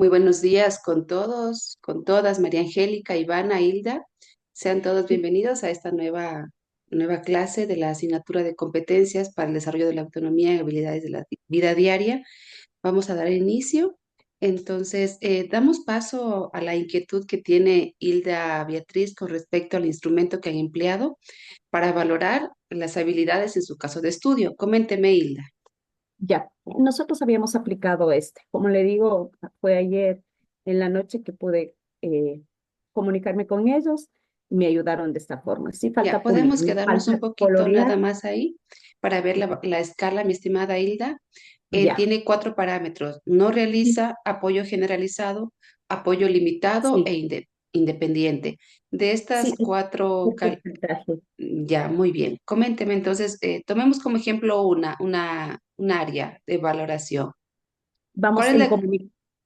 Muy buenos días con todos, con todas, María Angélica, Ivana, Hilda. Sean todos bienvenidos a esta nueva clase de la asignatura de competencias para el desarrollo de la autonomía y habilidades de la vida diaria. Vamos a dar inicio. Entonces, damos paso a la inquietud que tiene Hilda Beatriz con respecto al instrumento que han empleado para valorar las habilidades en su caso de estudio. Coménteme, Hilda. Ya, nosotros habíamos aplicado este. Como le digo, fue ayer en la noche que pude comunicarme con ellos y me ayudaron de esta forma. Sí, Ya, falta pulir, podemos me quedarnos un falta poquito nada colorear. más ahí para ver la escala, mi estimada Hilda. Ya, Tiene cuatro parámetros. No sí, realiza apoyo generalizado, apoyo limitado sí, independiente. De estas sí, cuatro, es porcentaje. ya, muy bien. Coménteme entonces, tomemos como ejemplo un área de valoración. ¿Cuál Vamos es la...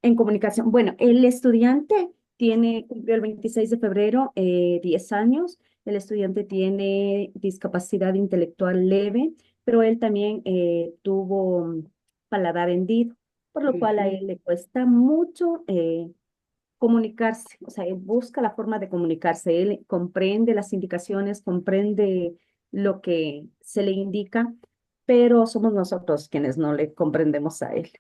en comunicación. Bueno, el estudiante cumplió el 26 de febrero 10 años. El estudiante tiene discapacidad intelectual leve, pero él también tuvo paladar hendido, por lo cual a Ujú, él le cuesta mucho comunicarse. O sea, él busca la forma de comunicarse. Él comprende las indicaciones, comprende lo que se le indica, pero somos nosotros quienes no le comprendemos a él.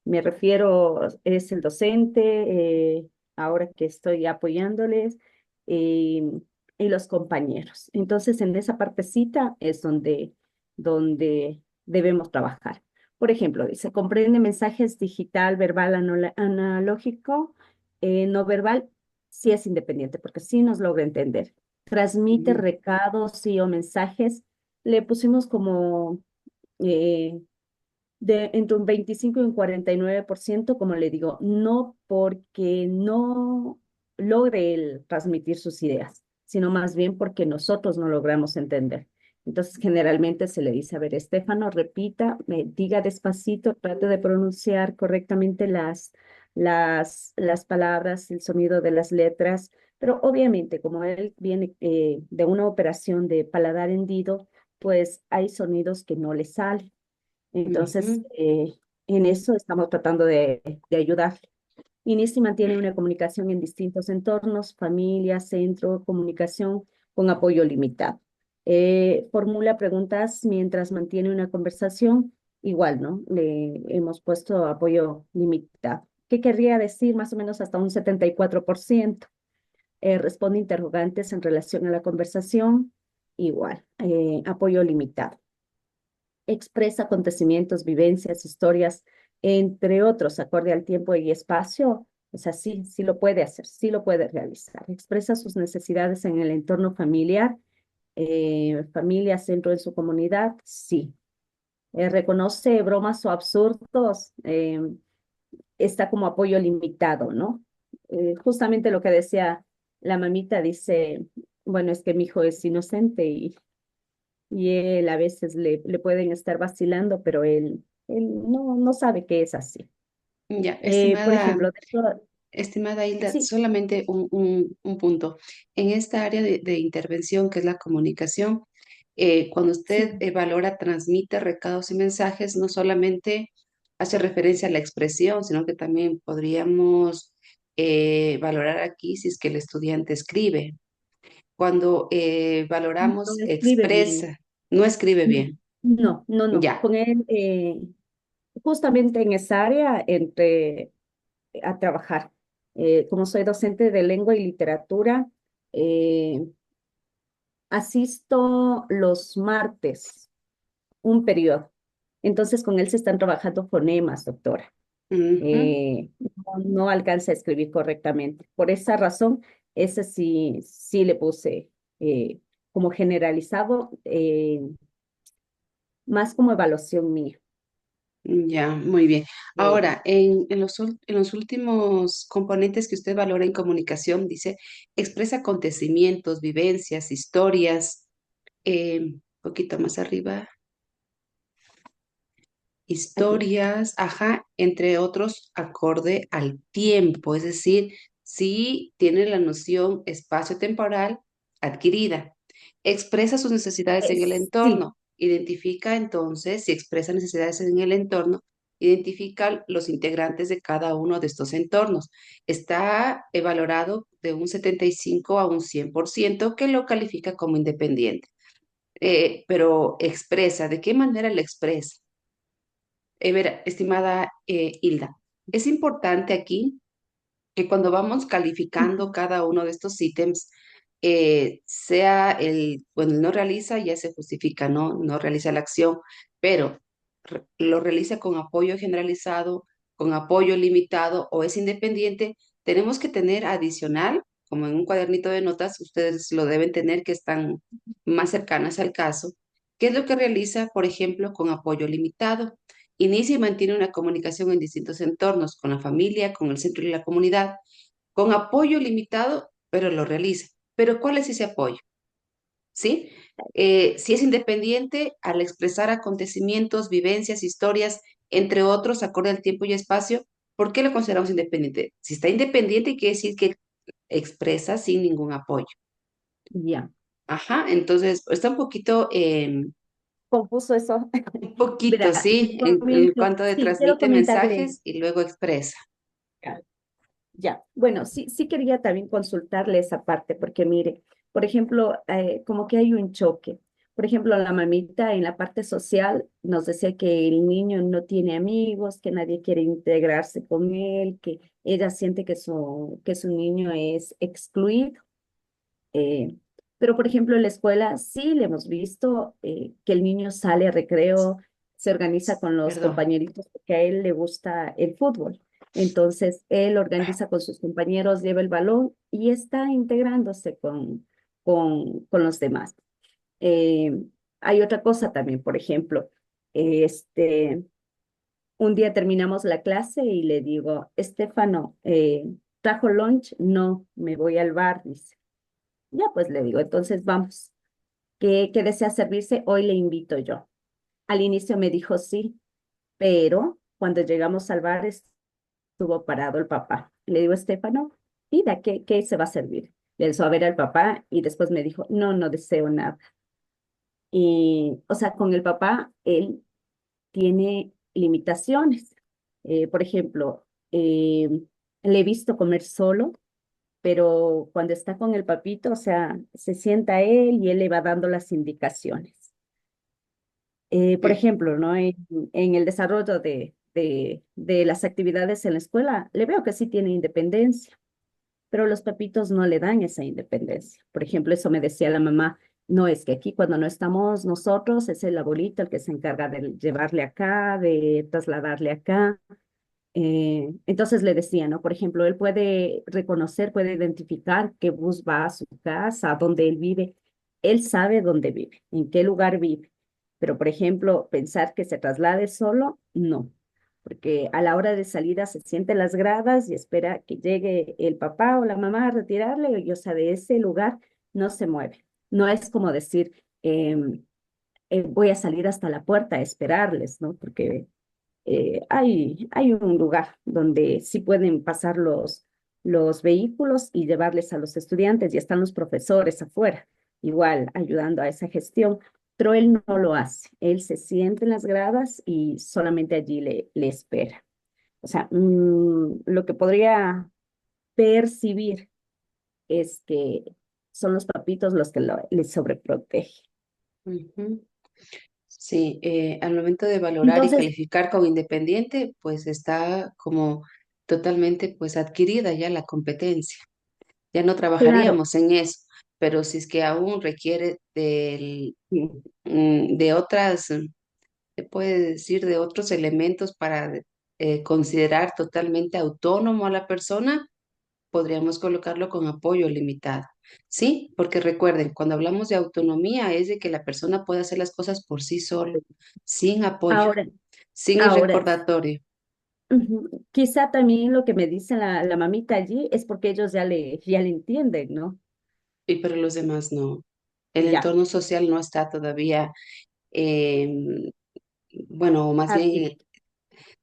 Me refiero, es el docente, ahora que estoy apoyándoles, eh, y los compañeros. Entonces, en esa partecita es donde debemos trabajar. Por ejemplo, dice, comprende mensajes digital, verbal, analógico, no verbal, sí es independiente, porque sí nos logra entender. Transmite ujú. recados, sí, o mensajes. Le pusimos como eh, de entre un 25 y un 49%, como le digo, no porque no logre él transmitir sus ideas, sino más bien porque nosotros no logramos entender. Entonces, generalmente se le dice, a ver, Estefano, repita, me diga despacito, trate de pronunciar correctamente las palabras, el sonido de las letras, pero obviamente como él viene de una operación de paladar hendido, pues hay sonidos que no le salen. Entonces, Ujú. en eso estamos tratando de ayudar. Inicia y mantiene una comunicación en distintos entornos, familia, centro, comunicación con apoyo limitado. Formula preguntas mientras mantiene una conversación, igual, ¿no? Le hemos puesto apoyo limitado. ¿Qué querría decir? Más o menos hasta un 74%. Responde interrogantes en relación a la conversación, igual, apoyo limitado. Expresa acontecimientos, vivencias, historias, entre otros, acorde al tiempo y espacio. O sea, sí, sí lo puede hacer, sí lo puede realizar. Expresa sus necesidades en el entorno familiar, familia, centro en su comunidad, sí. Reconoce bromas o absurdos, está como apoyo limitado, ¿no? Justamente lo que decía la mamita, dice, bueno, es que mi hijo es inocente y él a veces le pueden estar vacilando, pero él no sabe que es así. Ya, Por ejemplo, estimada Hilda, sí, solamente un punto. En esta área de intervención, que es la comunicación, cuando sí, usted valora, transmite recados y mensajes, no solamente hace referencia a la expresión, sino que también podríamos valorar aquí si es que el estudiante escribe. Cuando no valoramos escribe bien. expresa, no escribe bien. No, no, no. Ya. Con él, justamente en esa área, entre a trabajar. Como soy docente de lengua y literatura, eh, asisto los martes, un periodo. Entonces, con él se están trabajando fonemas, doctora. Ujú. No alcanza a escribir correctamente. Por esa razón, ese sí, sí le puse como generalizado, más como evaluación mía. Ya, muy bien. Eh, Ahora, en los últimos componentes que usted valora en comunicación, dice, expresa acontecimientos, vivencias, historias, poquito más arriba, Aquí. historias, ajá, entre otros, acorde al tiempo, es decir, si tiene la noción espacio-temporal adquirida. Expresa sus necesidades en el Sí, entorno. Identifica entonces si expresa necesidades en el entorno identifica los integrantes de cada uno de estos entornos. Está valorado de un 75 a un 100% que lo califica como independiente. Pero expresa, ¿de qué manera lo expresa? Estimada Hilda, es importante aquí que cuando vamos calificando Ujú. cada uno de estos ítems, sea bueno, no realiza, ya se justifica, no realiza la acción, pero lo realiza con apoyo generalizado, con apoyo limitado o es independiente, tenemos que tener adicional, como en un cuadernito de notas, ustedes lo deben tener que están más cercanas al caso, ¿qué es lo que realiza, por ejemplo, con apoyo limitado? Inicia y mantiene una comunicación en distintos entornos, con la familia, con el centro y la comunidad, con apoyo limitado, pero lo realiza. Pero ¿cuál es ese apoyo? ¿Sí? Si es independiente, al expresar acontecimientos, vivencias, historias, entre otros, acorde al tiempo y espacio, ¿por qué lo consideramos independiente? Si está independiente, quiere decir que expresa sin ningún apoyo. Ya, Ajá, entonces está confuso eso. un poquito, Verá, sí, te en comento, cuanto de sí, quiero transmite comentarle. mensajes y luego expresa. Ya, bueno, sí quería también consultarle esa parte, porque mire, por ejemplo, como que hay un choque. Por ejemplo, la mamita en la parte social nos decía que el niño no tiene amigos, que nadie quiere integrarse con él, que ella siente que su niño es excluido. eh, pero, por ejemplo, en la escuela sí le hemos visto que el niño sale a recreo, se organiza con los Perdón. compañeritos porque a él le gusta el fútbol. Entonces, él organiza con sus compañeros, lleva el balón y está integrándose con los demás. Eh, Hay otra cosa también, por ejemplo, este, un día terminamos la clase y le digo, Estefano, ¿trajo lunch? No, me voy al bar, dice. Ya, pues le digo, entonces vamos. ¿Qué desea servirse? Hoy le invito yo. Al inicio me dijo sí, pero cuando llegamos al bar estuvo parado el papá. Le digo, Estefano, mira, ¿qué se va a servir? Le empezó a ver al papá y después me dijo, no, no deseo nada. Y, o sea, con el papá, él tiene limitaciones. Por ejemplo, le he visto comer solo, pero cuando está con el papito, o sea, se sienta él y él le va dando las indicaciones. Por Sí, ejemplo, ¿no? En el desarrollo de las actividades en la escuela, le veo que sí tiene independencia, pero los papitos no le dan esa independencia. Por ejemplo, eso me decía la mamá, no es que aquí cuando no estamos nosotros, es el abuelito el que se encarga de llevarle acá, de trasladarle acá. Entonces le decía, ¿no? Por ejemplo, él puede reconocer, puede identificar qué bus va a su casa, a dónde él vive. Él sabe dónde vive, en qué lugar vive. Pero, por ejemplo, pensar que se traslade solo, no. Porque a la hora de salida se siente en las gradas y espera que llegue el papá o la mamá a retirarle, y, o sea, de ese lugar no se mueve. No es como decir, voy a salir hasta la puerta a esperarles, ¿no? Porque hay un lugar donde sí pueden pasar los vehículos y llevarles a los estudiantes y están los profesores afuera, igual ayudando a esa gestión, pero él no lo hace. Él se siente en las gradas y solamente allí le espera. O sea, lo que podría percibir es que son los papitos los que le sobreprotegen. ujú. Sí, al momento de valorar y Entonces, calificar como independiente, pues está como totalmente pues adquirida ya la competencia. Ya no claro, trabajaríamos en eso, pero si es que aún requiere de otras, se puede decir, de otros elementos para considerar totalmente autónomo a la persona, podríamos colocarlo con apoyo limitado. Sí, porque recuerden, cuando hablamos de autonomía es de que la persona puede hacer las cosas por sí sola, sin apoyo, ahora, sin el ahora recordatorio. ujú. Quizá también lo que me dice la mamita allí es porque ellos ya le entienden, ¿no? Y pero los demás no. El Ya, entorno social no está todavía, eh, bueno, o más bien adquirido.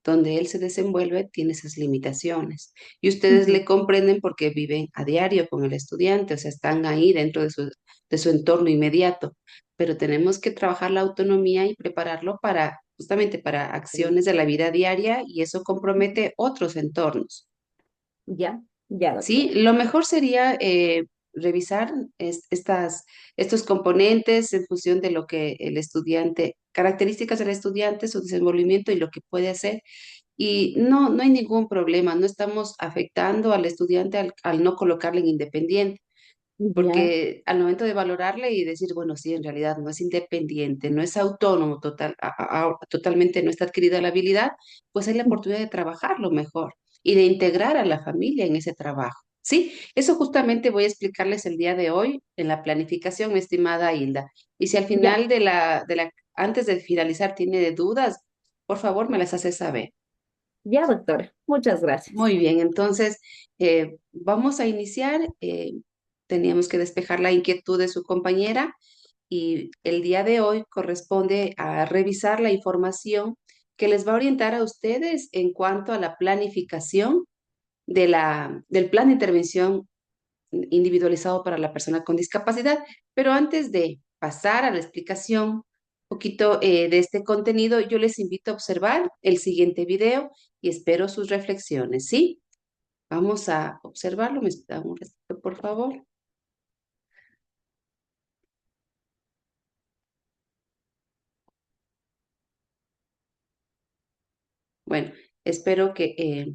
donde él se desenvuelve tiene esas limitaciones. Y ustedes le Ujú. comprenden porque viven a diario con el estudiante, o sea, están ahí dentro de su entorno inmediato. Pero tenemos que trabajar la autonomía y prepararlo para justamente para acciones de la vida diaria y eso compromete otros entornos. Ya, ya, Sí, doctora. lo mejor sería revisar estos componentes en función de lo que el estudiante, características del estudiante, su desenvolvimiento y lo que puede hacer. Y no, no hay ningún problema, no estamos afectando al estudiante al no colocarle en independiente, Ya, porque al momento de valorarle y decir, bueno, sí, en realidad no es independiente, no es autónomo totalmente, no está adquirida la habilidad, pues hay la oportunidad de trabajarlo mejor y de integrar a la familia en ese trabajo. Sí, eso justamente voy a explicarles el día de hoy en la planificación, mi estimada Hilda. Y si al ya, final antes de finalizar tiene dudas, por favor me las hace saber. ya, doctora. Muchas gracias. Muy bien, entonces vamos a iniciar. Teníamos que despejar la inquietud de su compañera y el día de hoy corresponde a revisar la información que les va a orientar a ustedes en cuanto a la planificación del plan de intervención individualizado para la persona con discapacidad. Pero antes de pasar a la explicación un poquito de este contenido, yo les invito a observar el siguiente video y espero sus reflexiones, ¿sí? Vamos a observarlo. ¿Me da un ratito, por favor? Bueno, espero que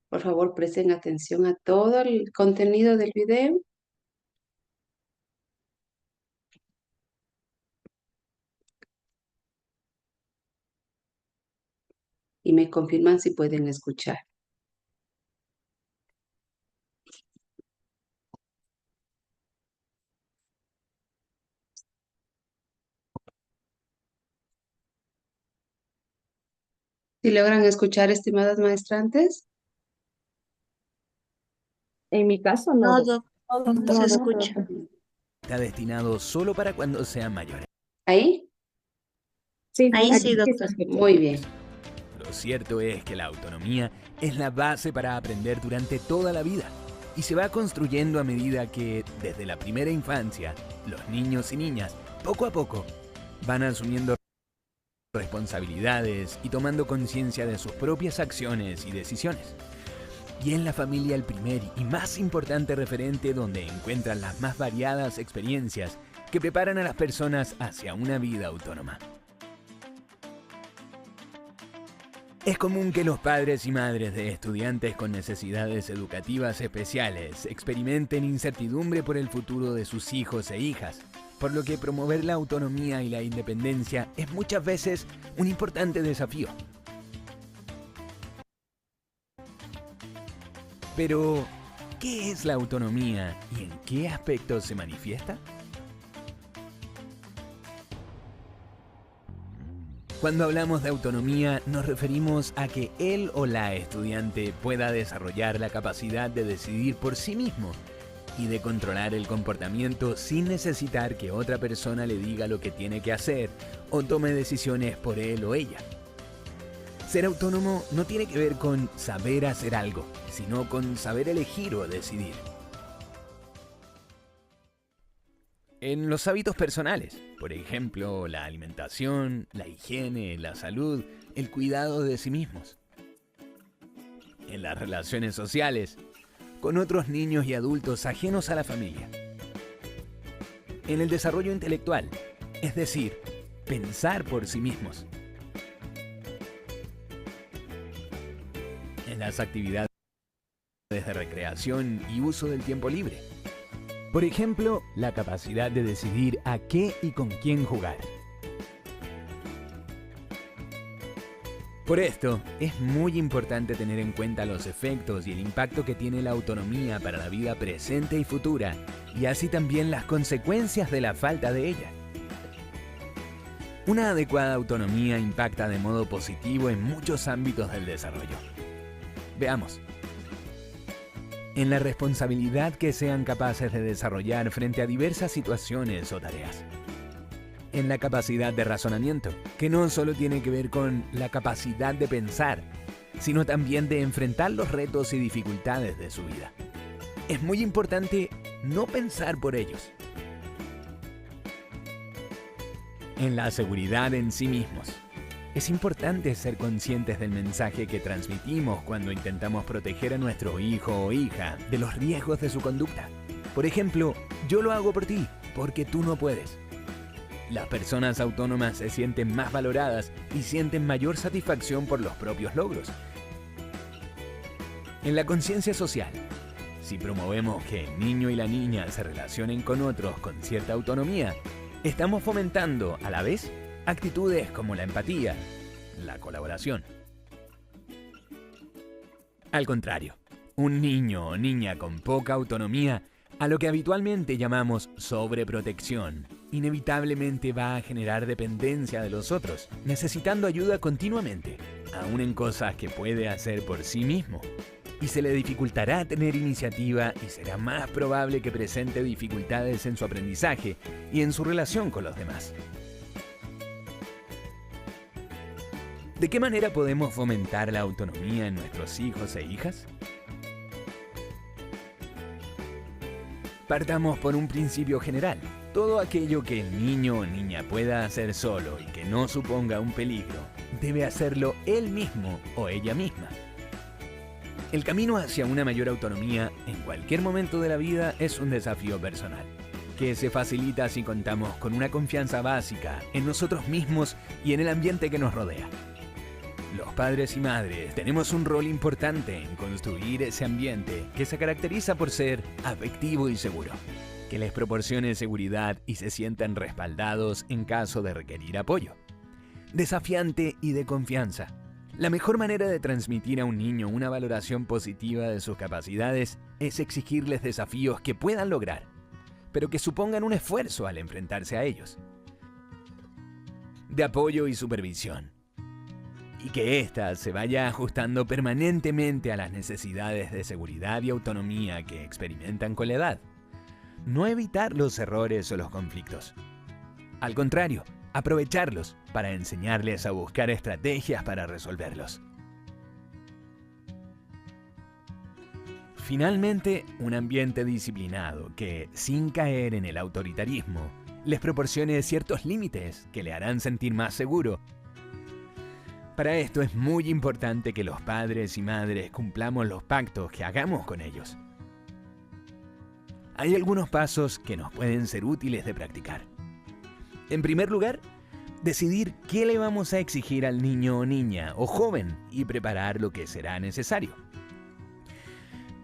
por favor presten atención a todo el contenido del video y me confirman si pueden escuchar. Si logran escuchar, estimadas maestrantes. En mi caso, no, No, doctora. no se No, escucha. doctora. Está destinado solo para cuando sean mayores. ¿Ahí? Sí, Ahí aquí sí, sí se doctor. escucha. Muy bien. Lo cierto es que la autonomía es la base para aprender durante toda la vida y se va construyendo a medida que, desde la primera infancia, los niños y niñas, poco a poco, van asumiendo responsabilidades y tomando conciencia de sus propias acciones y decisiones. Y en la familia el primer y más importante referente donde encuentran las más variadas experiencias que preparan a las personas hacia una vida autónoma. Es común que los padres y madres de estudiantes con necesidades educativas especiales experimenten incertidumbre por el futuro de sus hijos e hijas, por lo que promover la autonomía y la independencia es muchas veces un importante desafío. Pero, ¿qué es la autonomía y en qué aspectos se manifiesta? Cuando hablamos de autonomía, nos referimos a que él o la estudiante pueda desarrollar la capacidad de decidir por sí mismo y de controlar el comportamiento sin necesitar que otra persona le diga lo que tiene que hacer o tome decisiones por él o ella. Ser autónomo no tiene que ver con saber hacer algo, sino con saber elegir o decidir. En los hábitos personales, por ejemplo, la alimentación, la higiene, la salud, el cuidado de sí mismos. En las relaciones sociales, con otros niños y adultos ajenos a la familia. En el desarrollo intelectual, es decir, pensar por sí mismos. En las actividades de recreación y uso del tiempo libre. Por ejemplo, la capacidad de decidir a qué y con quién jugar. Por esto, es muy importante tener en cuenta los efectos y el impacto que tiene la autonomía para la vida presente y futura, y así también las consecuencias de la falta de ella. Una adecuada autonomía impacta de modo positivo en muchos ámbitos del desarrollo. Veamos. En la responsabilidad que sean capaces de desarrollar frente a diversas situaciones o tareas. En la capacidad de razonamiento, que no solo tiene que ver con la capacidad de pensar, sino también de enfrentar los retos y dificultades de su vida. Es muy importante no pensar por ellos. En la seguridad en sí mismos, Es importante ser conscientes del mensaje que transmitimos cuando intentamos proteger a nuestro hijo o hija de los riesgos de su conducta. Por ejemplo, yo lo hago por ti, porque tú no puedes. Las personas autónomas se sienten más valoradas y sienten mayor satisfacción por los propios logros. En la conciencia social, si promovemos que el niño y la niña se relacionen con otros con cierta autonomía, estamos fomentando, a la vez, actitudes como la empatía, la colaboración. Al contrario, un niño o niña con poca autonomía, a lo que habitualmente llamamos sobreprotección, inevitablemente va a generar dependencia de los otros, necesitando ayuda continuamente, aún en cosas que puede hacer por sí mismo. Y se le dificultará tener iniciativa y será más probable que presente dificultades en su aprendizaje y en su relación con los demás. ¿De qué manera podemos fomentar la autonomía en nuestros hijos e hijas? Partamos por un principio general. Todo aquello que el niño o niña pueda hacer solo y que no suponga un peligro, debe hacerlo él mismo o ella misma. El camino hacia una mayor autonomía en cualquier momento de la vida es un desafío personal, que se facilita si contamos con una confianza básica en nosotros mismos y en el ambiente que nos rodea. Los padres y madres tenemos un rol importante en construir ese ambiente que se caracteriza por ser afectivo y seguro, que les proporcione seguridad y se sientan respaldados en caso de requerir apoyo, desafiante y de confianza. La mejor manera de transmitir a un niño una valoración positiva de sus capacidades es exigirles desafíos que puedan lograr, pero que supongan un esfuerzo al enfrentarse a ellos. De apoyo y supervisión. Y que ésta se vaya ajustando permanentemente a las necesidades de seguridad y autonomía que experimentan con la edad. No evitar los errores o los conflictos. Al contrario, aprovecharlos para enseñarles a buscar estrategias para resolverlos. Finalmente, un ambiente disciplinado que, sin caer en el autoritarismo, les proporcione ciertos límites que le harán sentir más seguro. Para esto es muy importante que los padres y madres cumplamos los pactos que hagamos con ellos. Hay algunos pasos que nos pueden ser útiles de practicar. En primer lugar, decidir qué le vamos a exigir al niño o niña o joven y preparar lo que será necesario.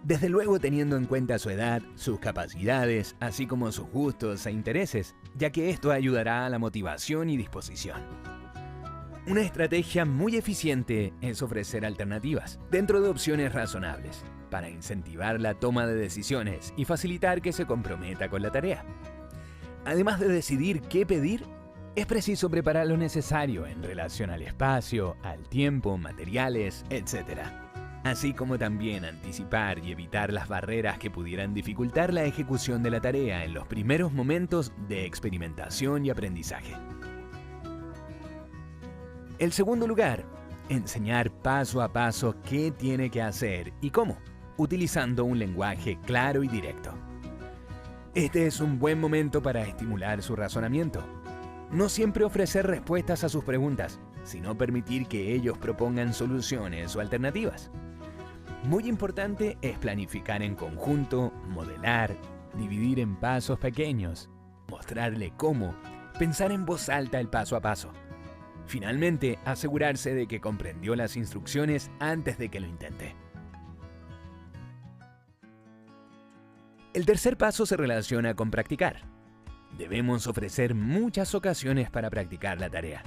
Desde luego teniendo en cuenta su edad, sus capacidades, así como sus gustos e intereses, ya que esto ayudará a la motivación y disposición. Una estrategia muy eficiente es ofrecer alternativas, dentro de opciones razonables, para incentivar la toma de decisiones y facilitar que se comprometa con la tarea. Además de decidir qué pedir, es preciso preparar lo necesario en relación al espacio, al tiempo, materiales, etc. Así como también anticipar y evitar las barreras que pudieran dificultar la ejecución de la tarea en los primeros momentos de experimentación y aprendizaje. En segundo lugar, enseñar paso a paso qué tiene que hacer y cómo, utilizando un lenguaje claro y directo. Este es un buen momento para estimular su razonamiento. No siempre ofrecer respuestas a sus preguntas, sino permitir que ellos propongan soluciones o alternativas. Muy importante es planificar en conjunto, modelar, dividir en pasos pequeños, mostrarle cómo, pensar en voz alta el paso a paso. Finalmente, asegurarse de que comprendió las instrucciones antes de que lo intente. El tercer paso se relaciona con practicar. Debemos ofrecer muchas ocasiones para practicar la tarea,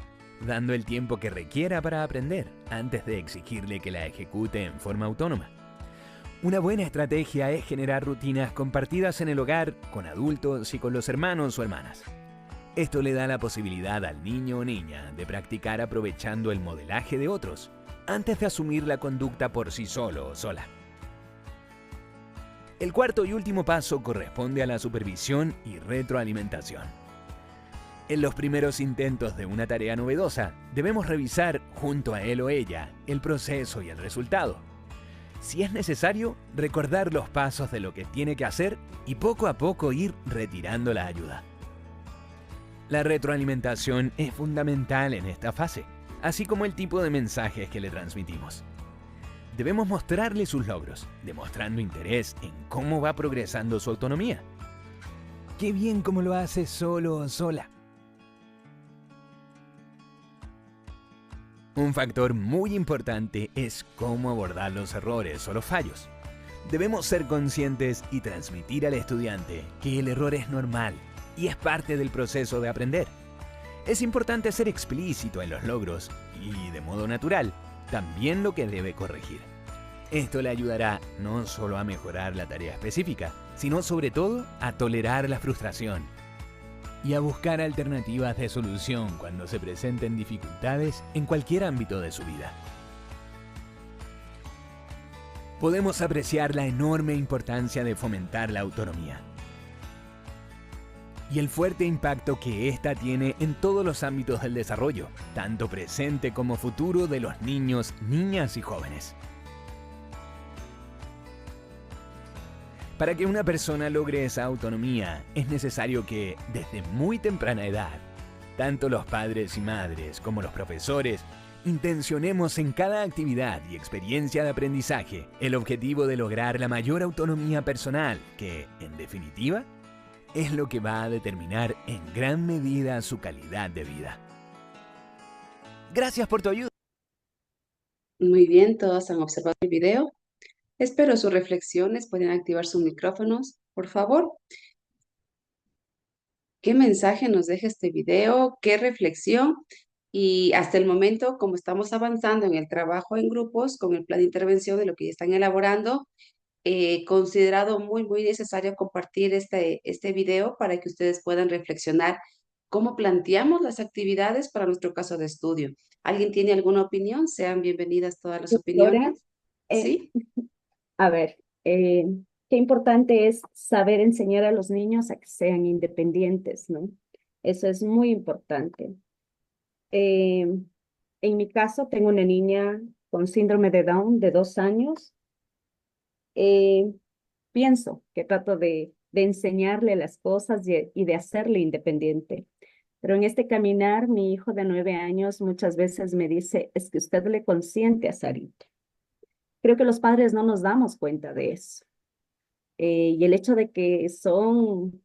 dando el tiempo que requiera para aprender, antes de exigirle que la ejecute en forma autónoma. Una buena estrategia es generar rutinas compartidas en el hogar, con adultos y con los hermanos o hermanas. Esto le da la posibilidad al niño o niña de practicar aprovechando el modelaje de otros, antes de asumir la conducta por sí solo o sola. El cuarto y último paso corresponde a la supervisión y retroalimentación. En los primeros intentos de una tarea novedosa, debemos revisar junto a él o ella el proceso y el resultado. Si es necesario, recordar los pasos de lo que tiene que hacer y poco a poco ir retirando la ayuda. La retroalimentación es fundamental en esta fase, así como el tipo de mensajes que le transmitimos. Debemos mostrarle sus logros, demostrando interés en cómo va progresando su autonomía. ¡Qué bien cómo lo hace solo o sola! Un factor muy importante es cómo abordar los errores o los fallos. Debemos ser conscientes y transmitir al estudiante que el error es normal y es parte del proceso de aprender. Es importante ser explícito en los logros y, de modo natural, también lo que debe corregir. Esto le ayudará no solo a mejorar la tarea específica, sino sobre todo a tolerar la frustración y a buscar alternativas de solución cuando se presenten dificultades en cualquier ámbito de su vida. Podemos apreciar la enorme importancia de fomentar la autonomía y el fuerte impacto que ésta tiene en todos los ámbitos del desarrollo, tanto presente como futuro de los niños, niñas y jóvenes. Para que una persona logre esa autonomía, es necesario que, desde muy temprana edad, tanto los padres y madres como los profesores, intencionemos en cada actividad y experiencia de aprendizaje el objetivo de lograr la mayor autonomía personal que, en definitiva, es lo que va a determinar en gran medida su calidad de vida. Gracias por tu ayuda. Muy bien, todos han observado el video. Espero sus reflexiones. Pueden activar sus micrófonos, por favor. ¿Qué mensaje nos deja este video? ¿Qué reflexión? Y hasta el momento, como estamos avanzando en el trabajo en grupos, con el plan de intervención de lo que ya están elaborando, considerado muy necesario compartir este video para que ustedes puedan reflexionar cómo planteamos las actividades para nuestro caso de estudio. ¿Alguien tiene alguna opinión? Sean bienvenidas todas las Doctora, opiniones. eh, ¿Sí? a ver, qué importante es saber enseñar a los niños a que sean independientes, ¿no? Eso es muy importante. Eh, en mi caso, tengo una niña con síndrome de Down de 2 años. Eh, Pienso que trato de enseñarle las cosas y de hacerle independiente. Pero en este caminar, mi hijo de 9 años muchas veces me dice, es que usted le consiente a Sarita. Creo que los padres no nos damos cuenta de eso. Y el hecho de que son,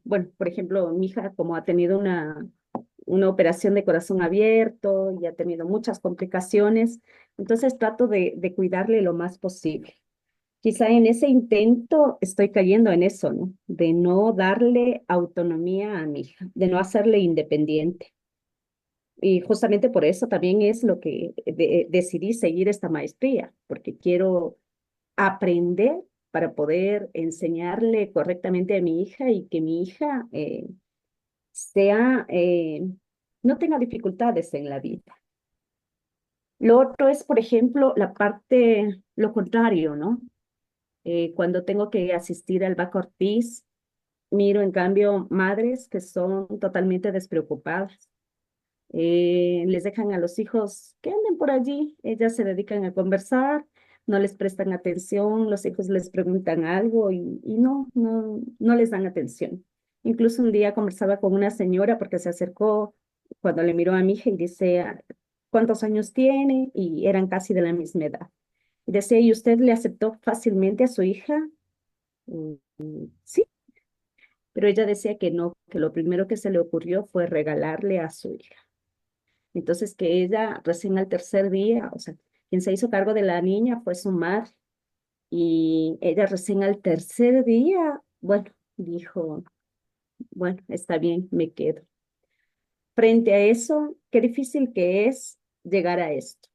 bueno, por ejemplo, mi hija como ha tenido una operación de corazón abierto y ha tenido muchas complicaciones, entonces trato de cuidarle lo más posible. Quizá en ese intento estoy cayendo en eso, ¿no? De no darle autonomía a mi hija, de no hacerle independiente. Y justamente por eso también es lo que decidí seguir esta maestría, porque quiero aprender para poder enseñarle correctamente a mi hija y que mi hija sea, no tenga dificultades en la vida. Lo otro es, por ejemplo, la parte, lo contrario, ¿no? Cuando tengo que asistir al Baca Ortiz, miro en cambio madres que son totalmente despreocupadas. Les dejan a los hijos que anden por allí, ellas se dedican a conversar, no les prestan atención, los hijos les preguntan algo y no les dan atención. Incluso un día conversaba con una señora porque se acercó cuando le miró a mi hija y dice, ¿cuántos años tiene? Y eran casi de la misma edad. Y decía, ¿y usted le aceptó fácilmente a su hija? Sí, pero ella decía que no, que lo primero que se le ocurrió fue regalarle a su hija. Entonces que ella recién al tercer día, o sea, quien se hizo cargo de la niña fue su madre y ella recién al tercer día, bueno, dijo, bueno, está bien, me quedo. Frente a eso, qué difícil que es llegar a esto.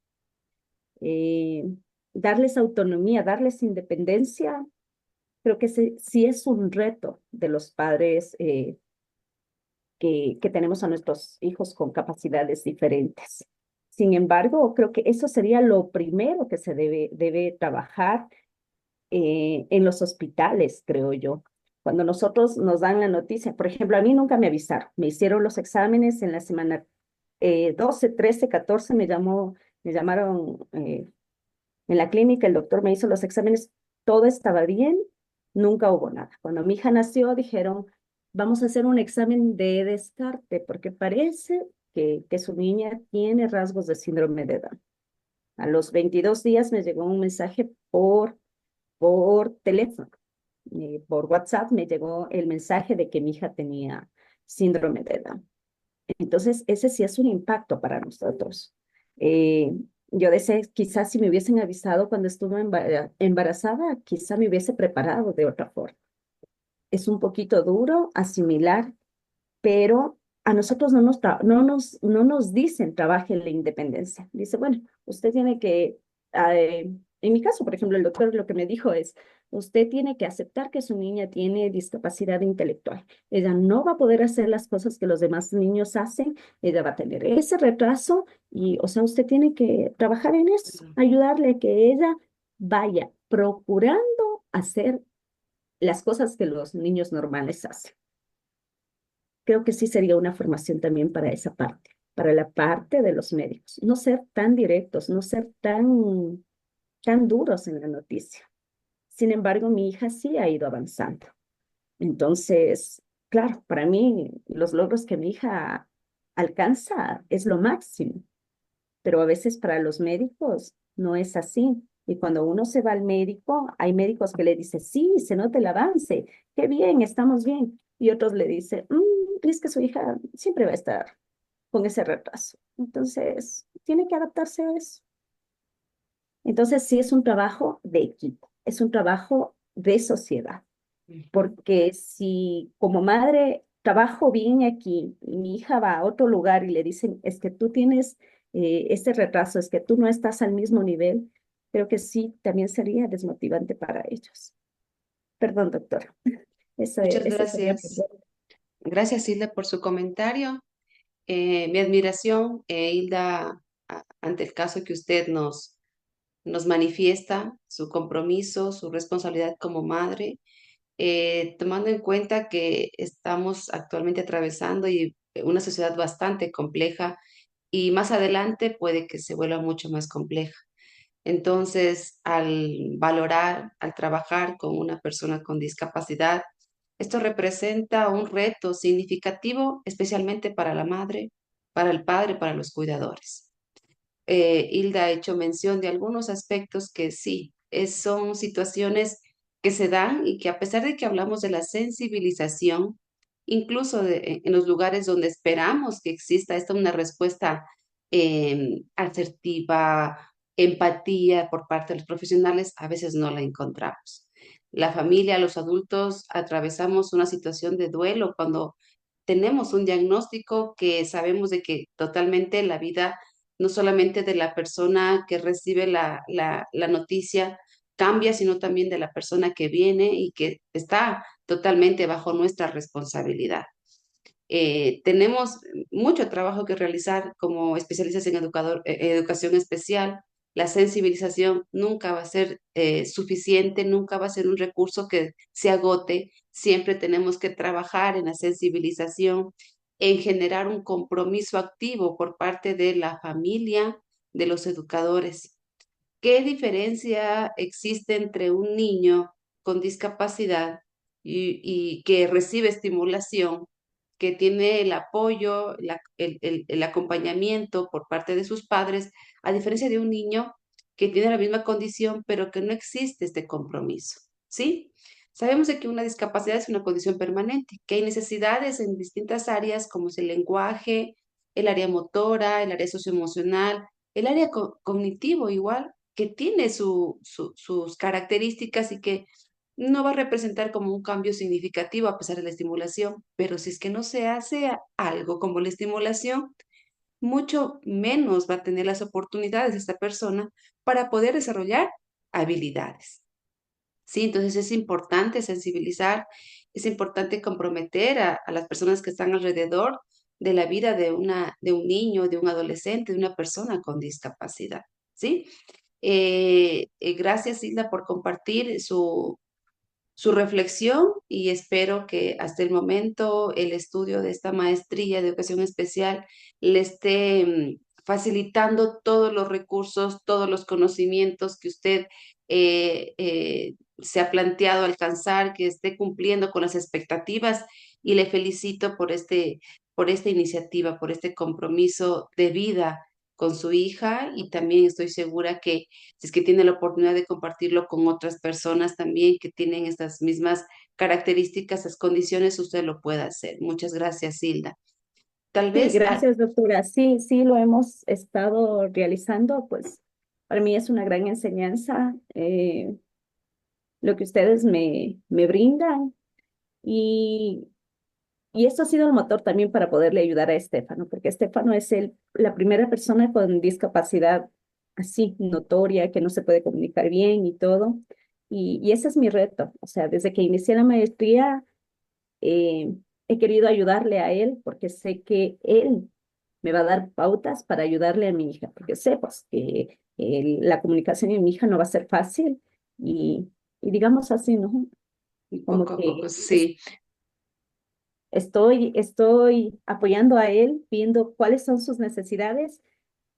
Eh, Darles autonomía, darles independencia, creo que sí es un reto de los padres que tenemos a nuestros hijos con capacidades diferentes. Sin embargo, creo que eso sería lo primero que se debe trabajar en los hospitales, creo yo. Cuando nosotros nos dan la noticia, por ejemplo, a mí nunca me avisaron, me hicieron los exámenes en la semana 12, 13, 14, me llamaron en la clínica, el doctor me hizo los exámenes, todo estaba bien, nunca hubo nada. Cuando mi hija nació, dijeron, vamos a hacer un examen de descarte, porque parece que su niña tiene rasgos de síndrome de Down. A los 22 días me llegó un mensaje por teléfono, por WhatsApp me llegó el mensaje de que mi hija tenía síndrome de Down. Entonces, ese sí es un impacto para nosotros. Eh, yo deseo, quizás si me hubiesen avisado cuando estuve embarazada, quizás me hubiese preparado de otra forma. Es un poquito duro asimilar, pero a nosotros no nos dicen trabaje en la independencia. Dice, bueno, usted tiene que, en mi caso, por ejemplo, el doctor lo que me dijo es, usted tiene que aceptar que su niña tiene discapacidad intelectual. Ella no va a poder hacer las cosas que los demás niños hacen, ella va a tener ese retraso y, o sea, usted tiene que trabajar en eso, ayudarle a que ella vaya procurando hacer las cosas que los niños normales hacen. Creo que sí sería una formación también para esa parte, para la parte de los médicos. No ser tan directos, no ser tan duros en la noticia. Sin embargo, mi hija sí ha ido avanzando. Entonces, claro, para mí los logros que mi hija alcanza es lo máximo, pero a veces para los médicos no es así. Y cuando uno se va al médico, hay médicos que le dicen, sí, se nota el avance, qué bien, estamos bien. Y otros le dicen, es que su hija siempre va a estar con ese retraso. Entonces, tiene que adaptarse a eso. Entonces, sí es un trabajo de equipo, es un trabajo de sociedad, porque si como madre trabajo bien aquí y mi hija va a otro lugar y le dicen, es que tú tienes este retraso, es que tú no estás al mismo nivel, creo que sí, también sería desmotivante para ellos. Perdón, doctora. Muchas Ese sería mi gracias. Gracias, Hilda, por su comentario. Mi admiración, Hilda, ante el caso que usted nos manifiesta, su compromiso, su responsabilidad como madre, tomando en cuenta que estamos actualmente atravesando una sociedad bastante compleja y más adelante puede que se vuelva mucho más compleja. Entonces, al valorar, al trabajar con una persona con discapacidad, esto representa un reto significativo, especialmente para la madre, para el padre, para los cuidadores. Hilda ha hecho mención de algunos aspectos que sí, son situaciones que se dan y que a pesar de que hablamos de la sensibilización, incluso en los lugares donde esperamos que exista esta una respuesta asertiva, empatía por parte de los profesionales, a veces no la encontramos. La familia, los adultos, atravesamos una situación de duelo cuando tenemos un diagnóstico que sabemos de que totalmente la vida no solamente de la persona que recibe la noticia cambia, sino también de la persona que viene y que está totalmente bajo nuestra responsabilidad. Tenemos mucho trabajo que realizar como especialistas en educación especial. La sensibilización nunca va a ser suficiente, nunca va a ser un recurso que se agote. Siempre tenemos que trabajar en la sensibilización, en generar un compromiso activo por parte de la familia, de los educadores. ¿Qué diferencia existe entre un niño con discapacidad y que recibe estimulación, que tiene el apoyo, el acompañamiento por parte de sus padres, a diferencia de un niño que tiene la misma condición, pero que no existe este compromiso? ¿Sí? Sabemos de que una discapacidad es una condición permanente, que hay necesidades en distintas áreas como es el lenguaje, el área motora, el área socioemocional, el área cognitivo igual, que tiene sus características y que no va a representar como un cambio significativo a pesar de la estimulación, pero si es que no se hace algo como la estimulación, mucho menos va a tener las oportunidades esta persona para poder desarrollar habilidades. Sí, entonces es importante sensibilizar, es importante comprometer a las personas que están alrededor de la vida de un niño, de un adolescente, de una persona con discapacidad. ¿Sí? Gracias, Hilda, por compartir su reflexión y espero que hasta el momento el estudio de esta maestría de educación especial le esté facilitando todos los recursos, todos los conocimientos que usted se ha planteado alcanzar, que esté cumpliendo con las expectativas y le felicito por esta iniciativa, por este compromiso de vida con su hija y también estoy segura que si es que tiene la oportunidad de compartirlo con otras personas también que tienen estas mismas características, estas condiciones, usted lo puede hacer. Muchas gracias, Hilda. Tal Sí, vez, gracias, doctora. Sí, sí, lo hemos estado realizando, pues para mí es una gran enseñanza lo que ustedes me brindan y, y esto ha sido el motor también para poderle ayudar a Estefano, porque Estefano es la primera persona con discapacidad así notoria, que no se puede comunicar bien y todo. Y ese es mi reto. O sea, desde que inicié la maestría, eh, he querido ayudarle a él porque sé que él me va a dar pautas para ayudarle a mi hija, porque sé pues, que la comunicación en mi hija no va a ser fácil y, y digamos así, ¿no? Como poco a poco, que sí. estoy apoyando a él, viendo cuáles son sus necesidades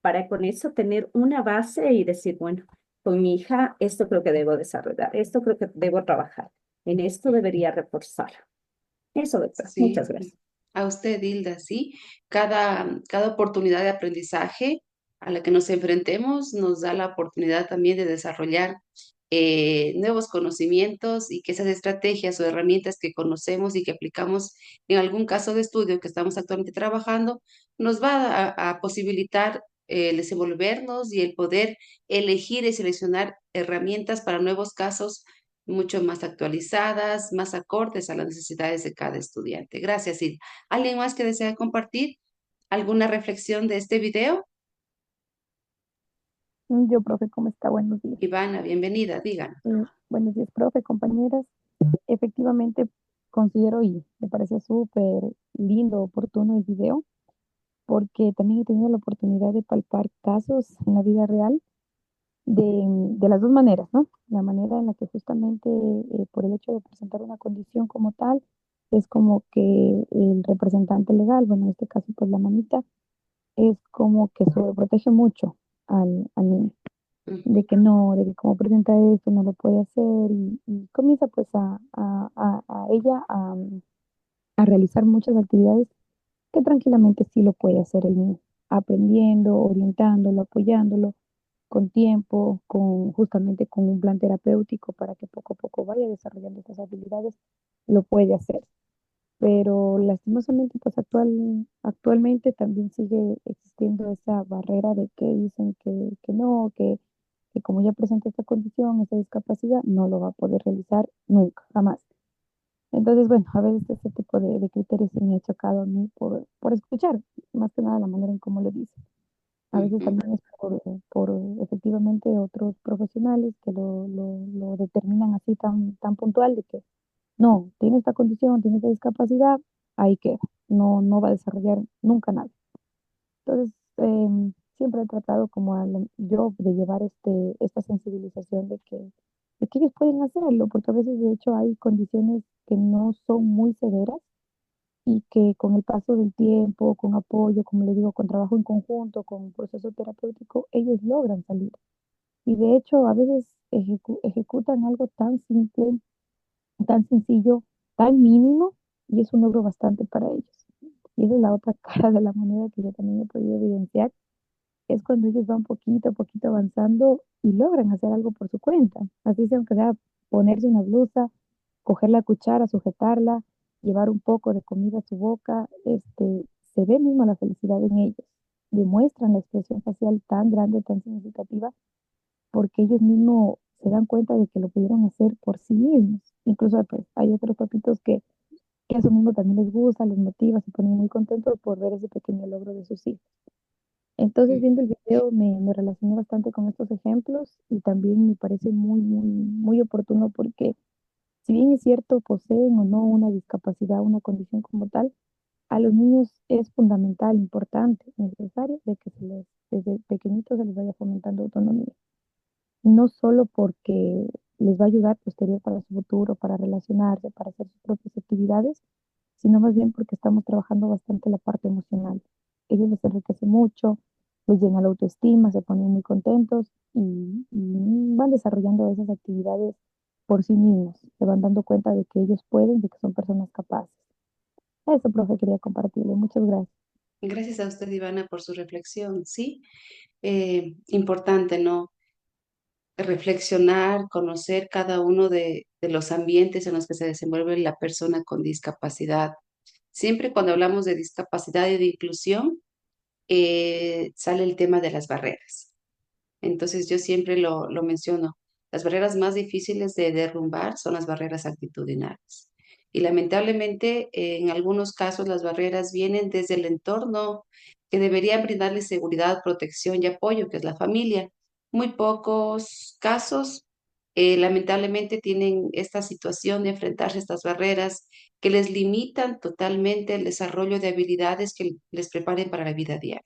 para con eso tener una base y decir, bueno, con mi hija esto creo que debo desarrollar, esto creo que debo trabajar, en esto debería reforzar. Eso, doctora. Muchas Sí, gracias. a usted, Hilda, sí. Cada oportunidad de aprendizaje a la que nos enfrentemos nos da la oportunidad también de desarrollar nuevos conocimientos y que esas estrategias o herramientas que conocemos y que aplicamos en algún caso de estudio que estamos actualmente trabajando, nos va a posibilitar el desenvolvernos y el poder elegir y seleccionar herramientas para nuevos casos mucho más actualizadas, más acordes a las necesidades de cada estudiante. Gracias, Sil. ¿Alguien más que desea compartir alguna reflexión de este video? Yo, profe, ¿cómo está? Buenos días. Ivana, bienvenida, díganos. Buenos días, profe, compañeras. Efectivamente, considero y me parece súper lindo, oportuno el video, porque también he tenido la oportunidad de palpar casos en la vida real de las dos maneras, ¿no? La manera en la que justamente por el hecho de presentar una condición como tal, es como que el representante legal, bueno, en este caso pues la mamita, es como que sobreprotege mucho al niño de que no, de que como presenta esto no lo puede hacer y comienza pues a ella a realizar muchas actividades que tranquilamente sí lo puede hacer el niño, aprendiendo, orientándolo, apoyándolo con tiempo, con justamente con un plan terapéutico para que poco a poco vaya desarrollando esas habilidades, lo puede hacer. Pero lastimosamente pues actualmente también sigue existiendo esa barrera de que dicen que no, que como ya presenta esta condición, esta discapacidad, no lo va a poder realizar nunca, jamás. Entonces, bueno, a veces este tipo de criterios se me ha chocado a mí por escuchar, más que nada la manera en cómo lo dice. A veces Ujú. también es por efectivamente otros profesionales que lo determinan así tan puntual de que no, tiene esta condición, tiene esta discapacidad, ahí queda, no va a desarrollar nunca nada. Entonces, siempre he tratado como yo de llevar esta sensibilización de que ellos pueden hacerlo, porque a veces de hecho hay condiciones que no son muy severas y que con el paso del tiempo, con apoyo, como le digo, con trabajo en conjunto, con un proceso terapéutico, ellos logran salir. Y de hecho, a veces ejecutan algo tan simple, tan sencillo, tan mínimo, y es un logro bastante para ellos. Y esa es la otra cara de la moneda que yo también he podido evidenciar es cuando ellos van poquito a poquito avanzando y logran hacer algo por su cuenta. Así sea, aunque sea ponerse una blusa, coger la cuchara, sujetarla, llevar un poco de comida a su boca, se ve mismo la felicidad en ellos. Demuestran la expresión facial tan grande, tan significativa, porque ellos mismos se dan cuenta de que lo pudieron hacer por sí mismos. Incluso pues, hay otros papitos que eso mismo también les gusta, les motiva, se ponen muy contentos por ver ese pequeño logro de sus hijos. Entonces, viendo el video, me relacioné bastante con estos ejemplos y también me parece muy oportuno porque, si bien es cierto, poseen o no una discapacidad, una condición como tal, a los niños es fundamental, importante, necesario de que desde pequeñitos se les vaya fomentando autonomía. No solo porque les va a ayudar posterior para su futuro, para relacionarse, para hacer sus propias actividades, sino más bien porque estamos trabajando bastante la parte emocional. Ellos les enriquece mucho, les llena la autoestima, se ponen muy contentos y van desarrollando esas actividades por sí mismos, se van dando cuenta de que ellos pueden, de que son personas capaces. Eso, profe, quería compartirle. Muchas gracias. Gracias a usted, Ivana, por su reflexión. Sí, importante, ¿no? Reflexionar, conocer cada uno de los ambientes en los que se desenvuelve la persona con discapacidad. Siempre cuando hablamos de discapacidad y de inclusión, sale el tema de las barreras. Entonces yo siempre lo menciono. Las barreras más difíciles de derrumbar son las barreras actitudinales. Y lamentablemente, en algunos casos, las barreras vienen desde el entorno que debería brindarle seguridad, protección y apoyo, que es la familia. Muy pocos casos, lamentablemente, tienen esta situación de enfrentarse a estas barreras que les limitan totalmente el desarrollo de habilidades que les preparen para la vida diaria.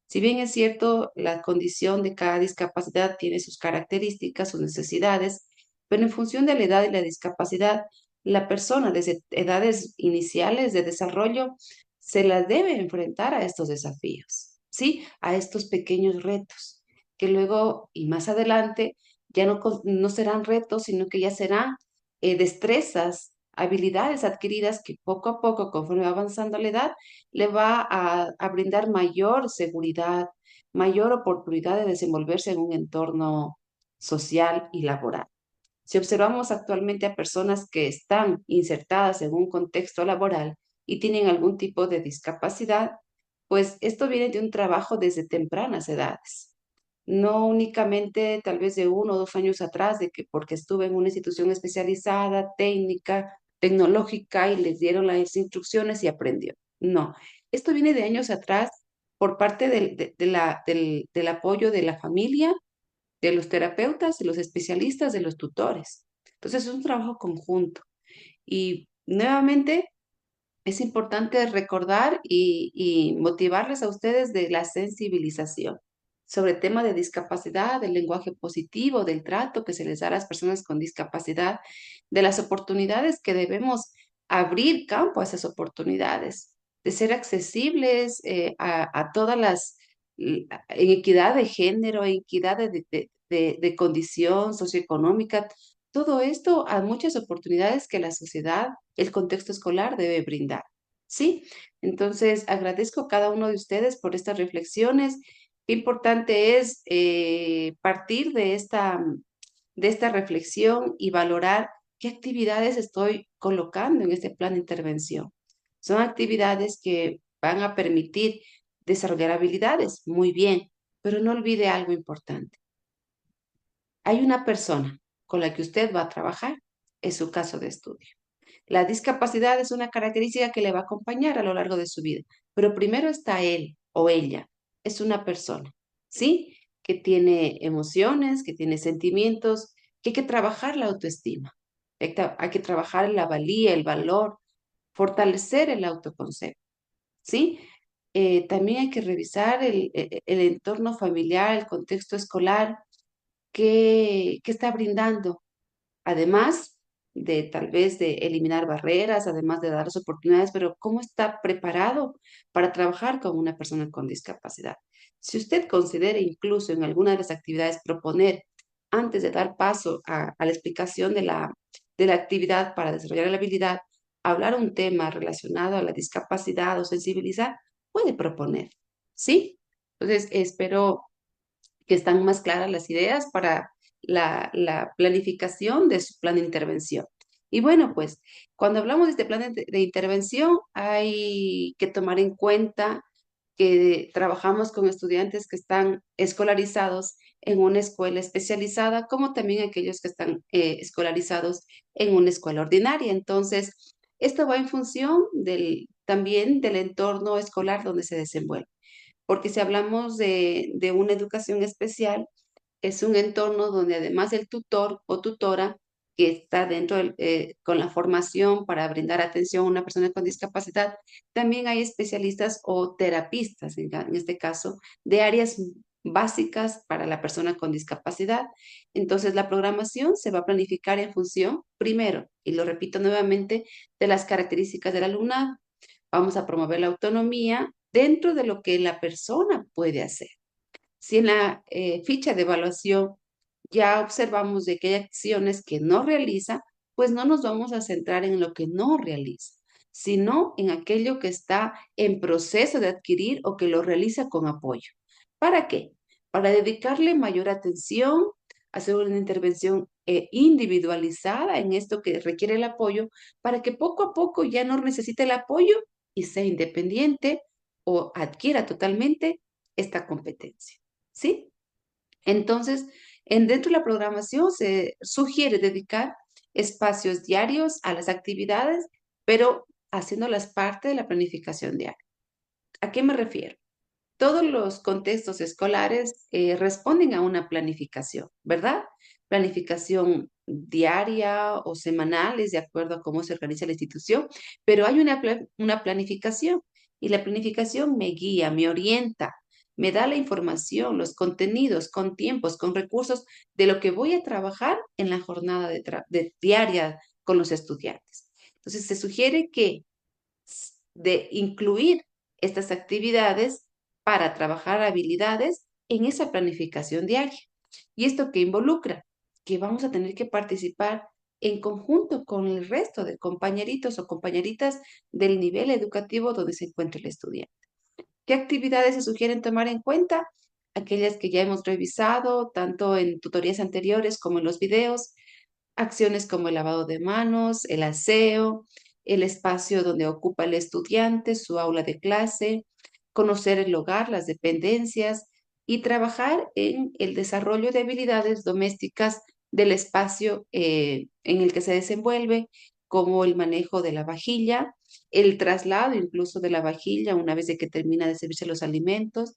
Si bien es cierto, la condición de cada discapacidad tiene sus características, sus necesidades, pero en función de la edad y la discapacidad, la persona desde edades iniciales de desarrollo se las debe enfrentar a estos desafíos, ¿sí? A estos pequeños retos, que luego y más adelante ya no serán retos, sino que ya serán destrezas, habilidades adquiridas que poco a poco, conforme va avanzando la edad, le va a brindar mayor seguridad, mayor oportunidad de desenvolverse en un entorno social y laboral. Si observamos actualmente a personas que están insertadas en un contexto laboral y tienen algún tipo de discapacidad, pues esto viene de un trabajo desde tempranas edades. No únicamente tal vez de 1 o 2 años atrás, de que porque estuve en una institución especializada, técnica, tecnológica y les dieron las instrucciones y aprendió. No, esto viene de años atrás por parte del apoyo de la familia, de los terapeutas, de los especialistas, de los tutores. Entonces es un trabajo conjunto. Y nuevamente es importante recordar y motivarles a ustedes de la sensibilización sobre el tema de discapacidad, del lenguaje positivo, del trato que se les da a las personas con discapacidad, de las oportunidades que debemos abrir campo a esas oportunidades, de ser accesibles a todas en equidad de género, equidad de condición socioeconómica, todo esto a muchas oportunidades que la sociedad, el contexto escolar debe brindar. ¿Sí? Entonces, agradezco a cada uno de ustedes por estas reflexiones. Qué importante es partir de esta reflexión y valorar qué actividades estoy colocando en este plan de intervención. Son actividades que van a permitir desarrollar habilidades, muy bien, pero no olvide algo importante. Hay una persona con la que usted va a trabajar en su caso de estudio. La discapacidad es una característica que le va a acompañar a lo largo de su vida, pero primero está él o ella, es una persona, ¿sí? Que tiene emociones, que tiene sentimientos, que hay que trabajar la autoestima, hay que trabajar la valía, el valor, fortalecer el autoconcepto, ¿sí? También hay que revisar el entorno familiar, el contexto escolar que está brindando. Además de tal vez de eliminar barreras, además de darles oportunidades, pero ¿cómo está preparado para trabajar con una persona con discapacidad? Si usted considera incluso en alguna de las actividades proponer, antes de dar paso a la explicación de la actividad para desarrollar la habilidad, hablar un tema relacionado a la discapacidad o sensibilizar, puede proponer, ¿sí? Entonces, espero que están más claras las ideas para la planificación de su plan de intervención. Y bueno, pues cuando hablamos de este plan de intervención, hay que tomar en cuenta que trabajamos con estudiantes que están escolarizados en una escuela especializada, como también aquellos que están escolarizados en una escuela ordinaria. Entonces, esto va en función también del entorno escolar donde se desenvuelve, porque si hablamos de una educación especial, es un entorno donde además del tutor o tutora que está con la formación para brindar atención a una persona con discapacidad, también hay especialistas o terapistas, en este caso, de áreas básicas para la persona con discapacidad. Entonces, la programación se va a planificar en función, primero, y lo repito nuevamente, de las características del alumnado. Vamos a promover la autonomía dentro de lo que la persona puede hacer. Si en la ficha de evaluación ya observamos de que hay acciones que no realiza, pues no nos vamos a centrar en lo que no realiza. sino en aquello que está en proceso de adquirir o que lo realiza con apoyo. ¿Para qué? Para dedicarle mayor atención, hacer una intervención individualizada en esto que requiere el apoyo, para que poco a poco ya no necesite el apoyo y sea independiente o adquiera totalmente esta competencia. ¿Sí? Entonces, dentro de la programación se sugiere dedicar espacios diarios a las actividades, pero haciéndolas parte de la planificación diaria. ¿A qué me refiero? Todos los contextos escolares responden a una planificación, ¿verdad? Planificación diaria o semanales, de acuerdo a cómo se organiza la institución, pero hay una planificación y la planificación me guía, me orienta, me da la información, los contenidos, con tiempos, con recursos de lo que voy a trabajar en la jornada de diaria con los estudiantes. Entonces, se sugiere que de incluir estas actividades para trabajar habilidades en esa planificación diaria. ¿Y esto qué involucra? Que vamos a tener que participar en conjunto con el resto de compañeritos o compañeritas del nivel educativo donde se encuentra el estudiante. ¿Qué actividades se sugieren tomar en cuenta? Aquellas que ya hemos revisado, tanto en tutorías anteriores como en los videos, acciones como el lavado de manos, el aseo, el espacio donde ocupa el estudiante, su aula de clase, conocer el hogar, las dependencias y trabajar en el desarrollo de habilidades domésticas del espacio en el que se desenvuelve, como el manejo de la vajilla, el traslado incluso de la vajilla una vez de que termina de servirse los alimentos,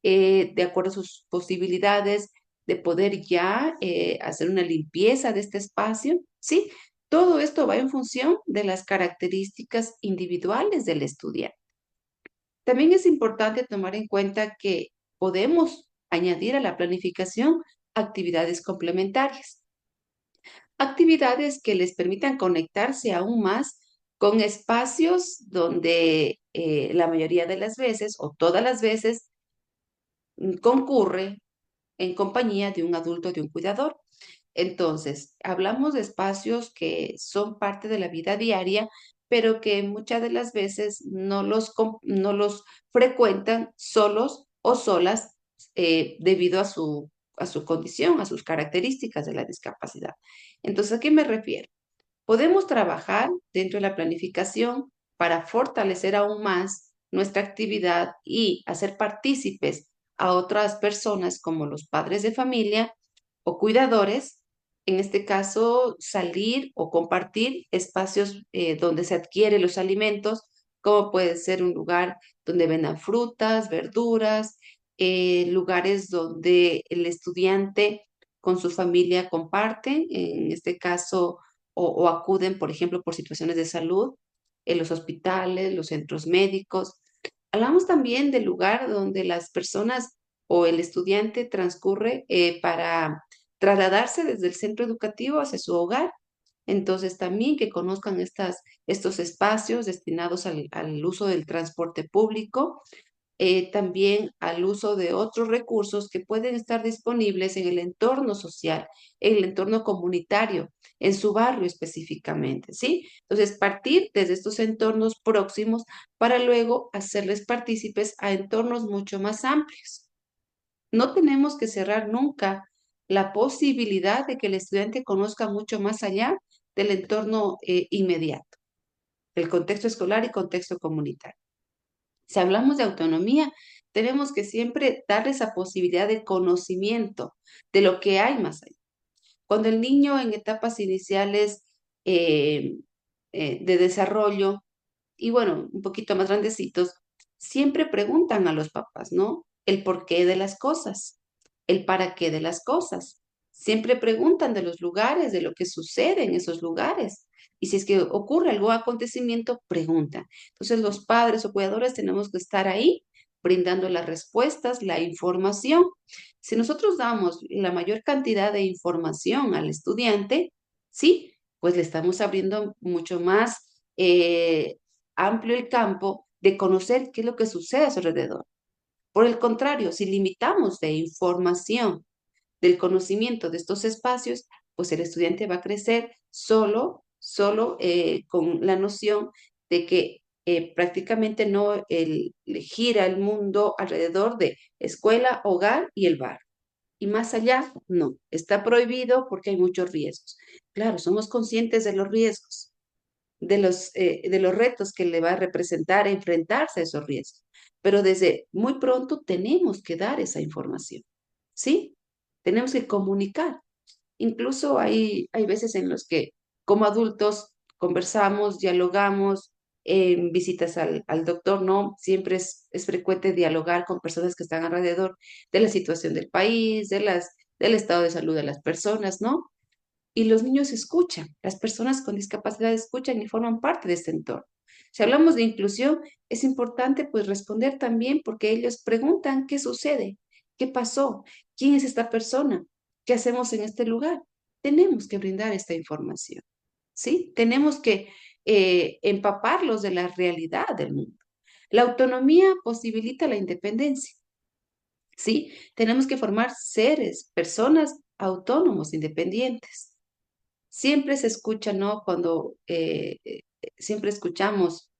de acuerdo a sus posibilidades de poder ya hacer una limpieza de este espacio, ¿sí? Todo esto va en función de las características individuales del estudiante. También es importante tomar en cuenta que podemos añadir a la planificación actividades complementarias, actividades que les permitan conectarse aún más con espacios donde la mayoría de las veces o todas las veces concurre en compañía de un adulto, de un cuidador. Entonces, hablamos de espacios que son parte de la vida diaria, pero que muchas de las veces no los frecuentan solos o solas debido a su condición, a sus características de la discapacidad. Entonces, ¿a qué me refiero? Podemos trabajar dentro de la planificación para fortalecer aún más nuestra actividad y hacer partícipes a otras personas como los padres de familia o cuidadores, en este caso salir o compartir espacios donde se adquieren los alimentos, como puede ser un lugar donde vendan frutas, verduras, lugares donde el estudiante con su familia comparte, en este caso o acuden, por ejemplo, por situaciones de salud en los hospitales, los centros médicos. Hablamos también del lugar donde las personas o el estudiante transcurre para trasladarse desde el centro educativo hacia su hogar. Entonces, también que conozcan estos espacios destinados al uso del transporte público, también al uso de otros recursos que pueden estar disponibles en el entorno social, en el entorno comunitario, en su barrio específicamente, ¿sí? Entonces, partir desde estos entornos próximos para luego hacerles partícipes a entornos mucho más amplios. No tenemos que cerrar nunca la posibilidad de que el estudiante conozca mucho más allá del entorno inmediato, el contexto escolar y contexto comunitario. Si hablamos de autonomía, tenemos que siempre darle esa posibilidad de conocimiento de lo que hay más allá. Cuando el niño en etapas iniciales eh, de desarrollo, y bueno, un poquito más grandecitos, siempre preguntan a los papás, ¿no? El porqué de las cosas, el para qué de las cosas. Siempre preguntan de los lugares, de lo que sucede en esos lugares. Y si es que ocurre algún acontecimiento, preguntan. Entonces, los padres o cuidadores tenemos que estar ahí brindando las respuestas, la información. Si nosotros damos la mayor cantidad de información al estudiante, sí, pues le estamos abriendo mucho más amplio el campo de conocer qué es lo que sucede a su alrededor. Por el contrario, si limitamos de información del conocimiento de estos espacios, pues el estudiante va a crecer solo con la noción de que prácticamente no gira el mundo alrededor de escuela, hogar y el bar. Y más allá, no, está prohibido porque hay muchos riesgos. Claro, somos conscientes de los riesgos, de los retos que le va a representar enfrentarse a esos riesgos, pero desde muy pronto tenemos que dar esa información, ¿sí? Tenemos que comunicar. Incluso hay veces en los que como adultos conversamos, dialogamos en visitas al doctor, ¿no? Siempre es frecuente dialogar con personas que están alrededor de la situación del país, del estado de salud de las personas, ¿no? Y los niños escuchan, las personas con discapacidad escuchan y forman parte de este entorno. Si hablamos de inclusión, es importante pues responder también porque ellos preguntan qué sucede, qué pasó, quién es esta persona, qué hacemos en este lugar. Tenemos que brindar esta información, ¿sí? Tenemos que empaparlos de la realidad del mundo. La autonomía posibilita la independencia, ¿sí? Tenemos que formar seres, personas autónomos, independientes. Siempre se escucha, ¿no? Cuando siempre escuchamos,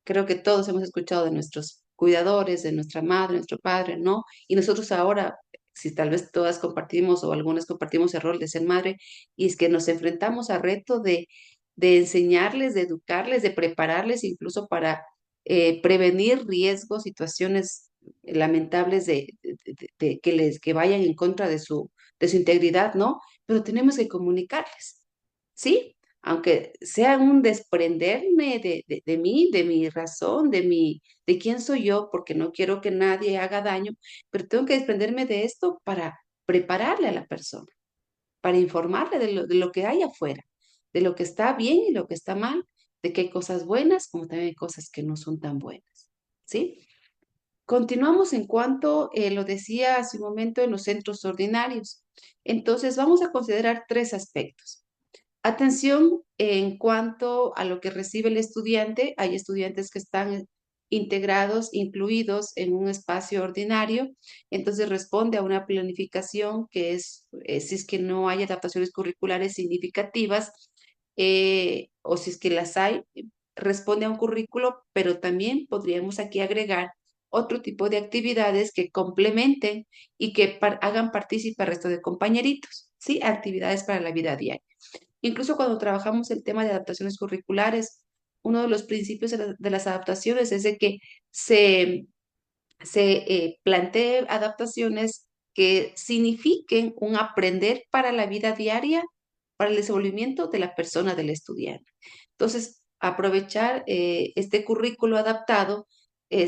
creo que todos hemos escuchado de nuestros cuidadores, de nuestra madre, nuestro padre, ¿no? Y nosotros ahora, si tal vez todas compartimos o algunas compartimos el rol de ser madre, y es que nos enfrentamos a reto de enseñarles, de educarles, de prepararles incluso para prevenir riesgos, situaciones lamentables de que vayan en contra de su integridad, ¿no? Pero tenemos que comunicarles. ¿Sí? Aunque sea un desprenderme de mí, de mi razón, de quién soy yo, porque no quiero que nadie haga daño, pero tengo que desprenderme de esto para prepararle a la persona, para informarle de lo que hay afuera, de lo que está bien y lo que está mal, de que hay cosas buenas como también hay cosas que no son tan buenas. ¿Sí? Continuamos en cuanto, lo decía hace un momento, en los centros ordinarios. Entonces, vamos a considerar tres aspectos. Atención en cuanto a lo que recibe el estudiante. Hay estudiantes que están integrados, incluidos en un espacio ordinario, entonces responde a una planificación que es, si es que no hay adaptaciones curriculares significativas, o si es que las hay, responde a un currículo, pero también podríamos aquí agregar otro tipo de actividades que complementen y que hagan partícipe al resto de compañeritos, ¿sí? Actividades para la vida diaria. Incluso cuando trabajamos el tema de adaptaciones curriculares, uno de los principios de las adaptaciones es de que se, se plantee adaptaciones que signifiquen un aprender para la vida diaria, para el desenvolvimiento de la persona, del estudiante. Entonces, aprovechar este currículo adaptado,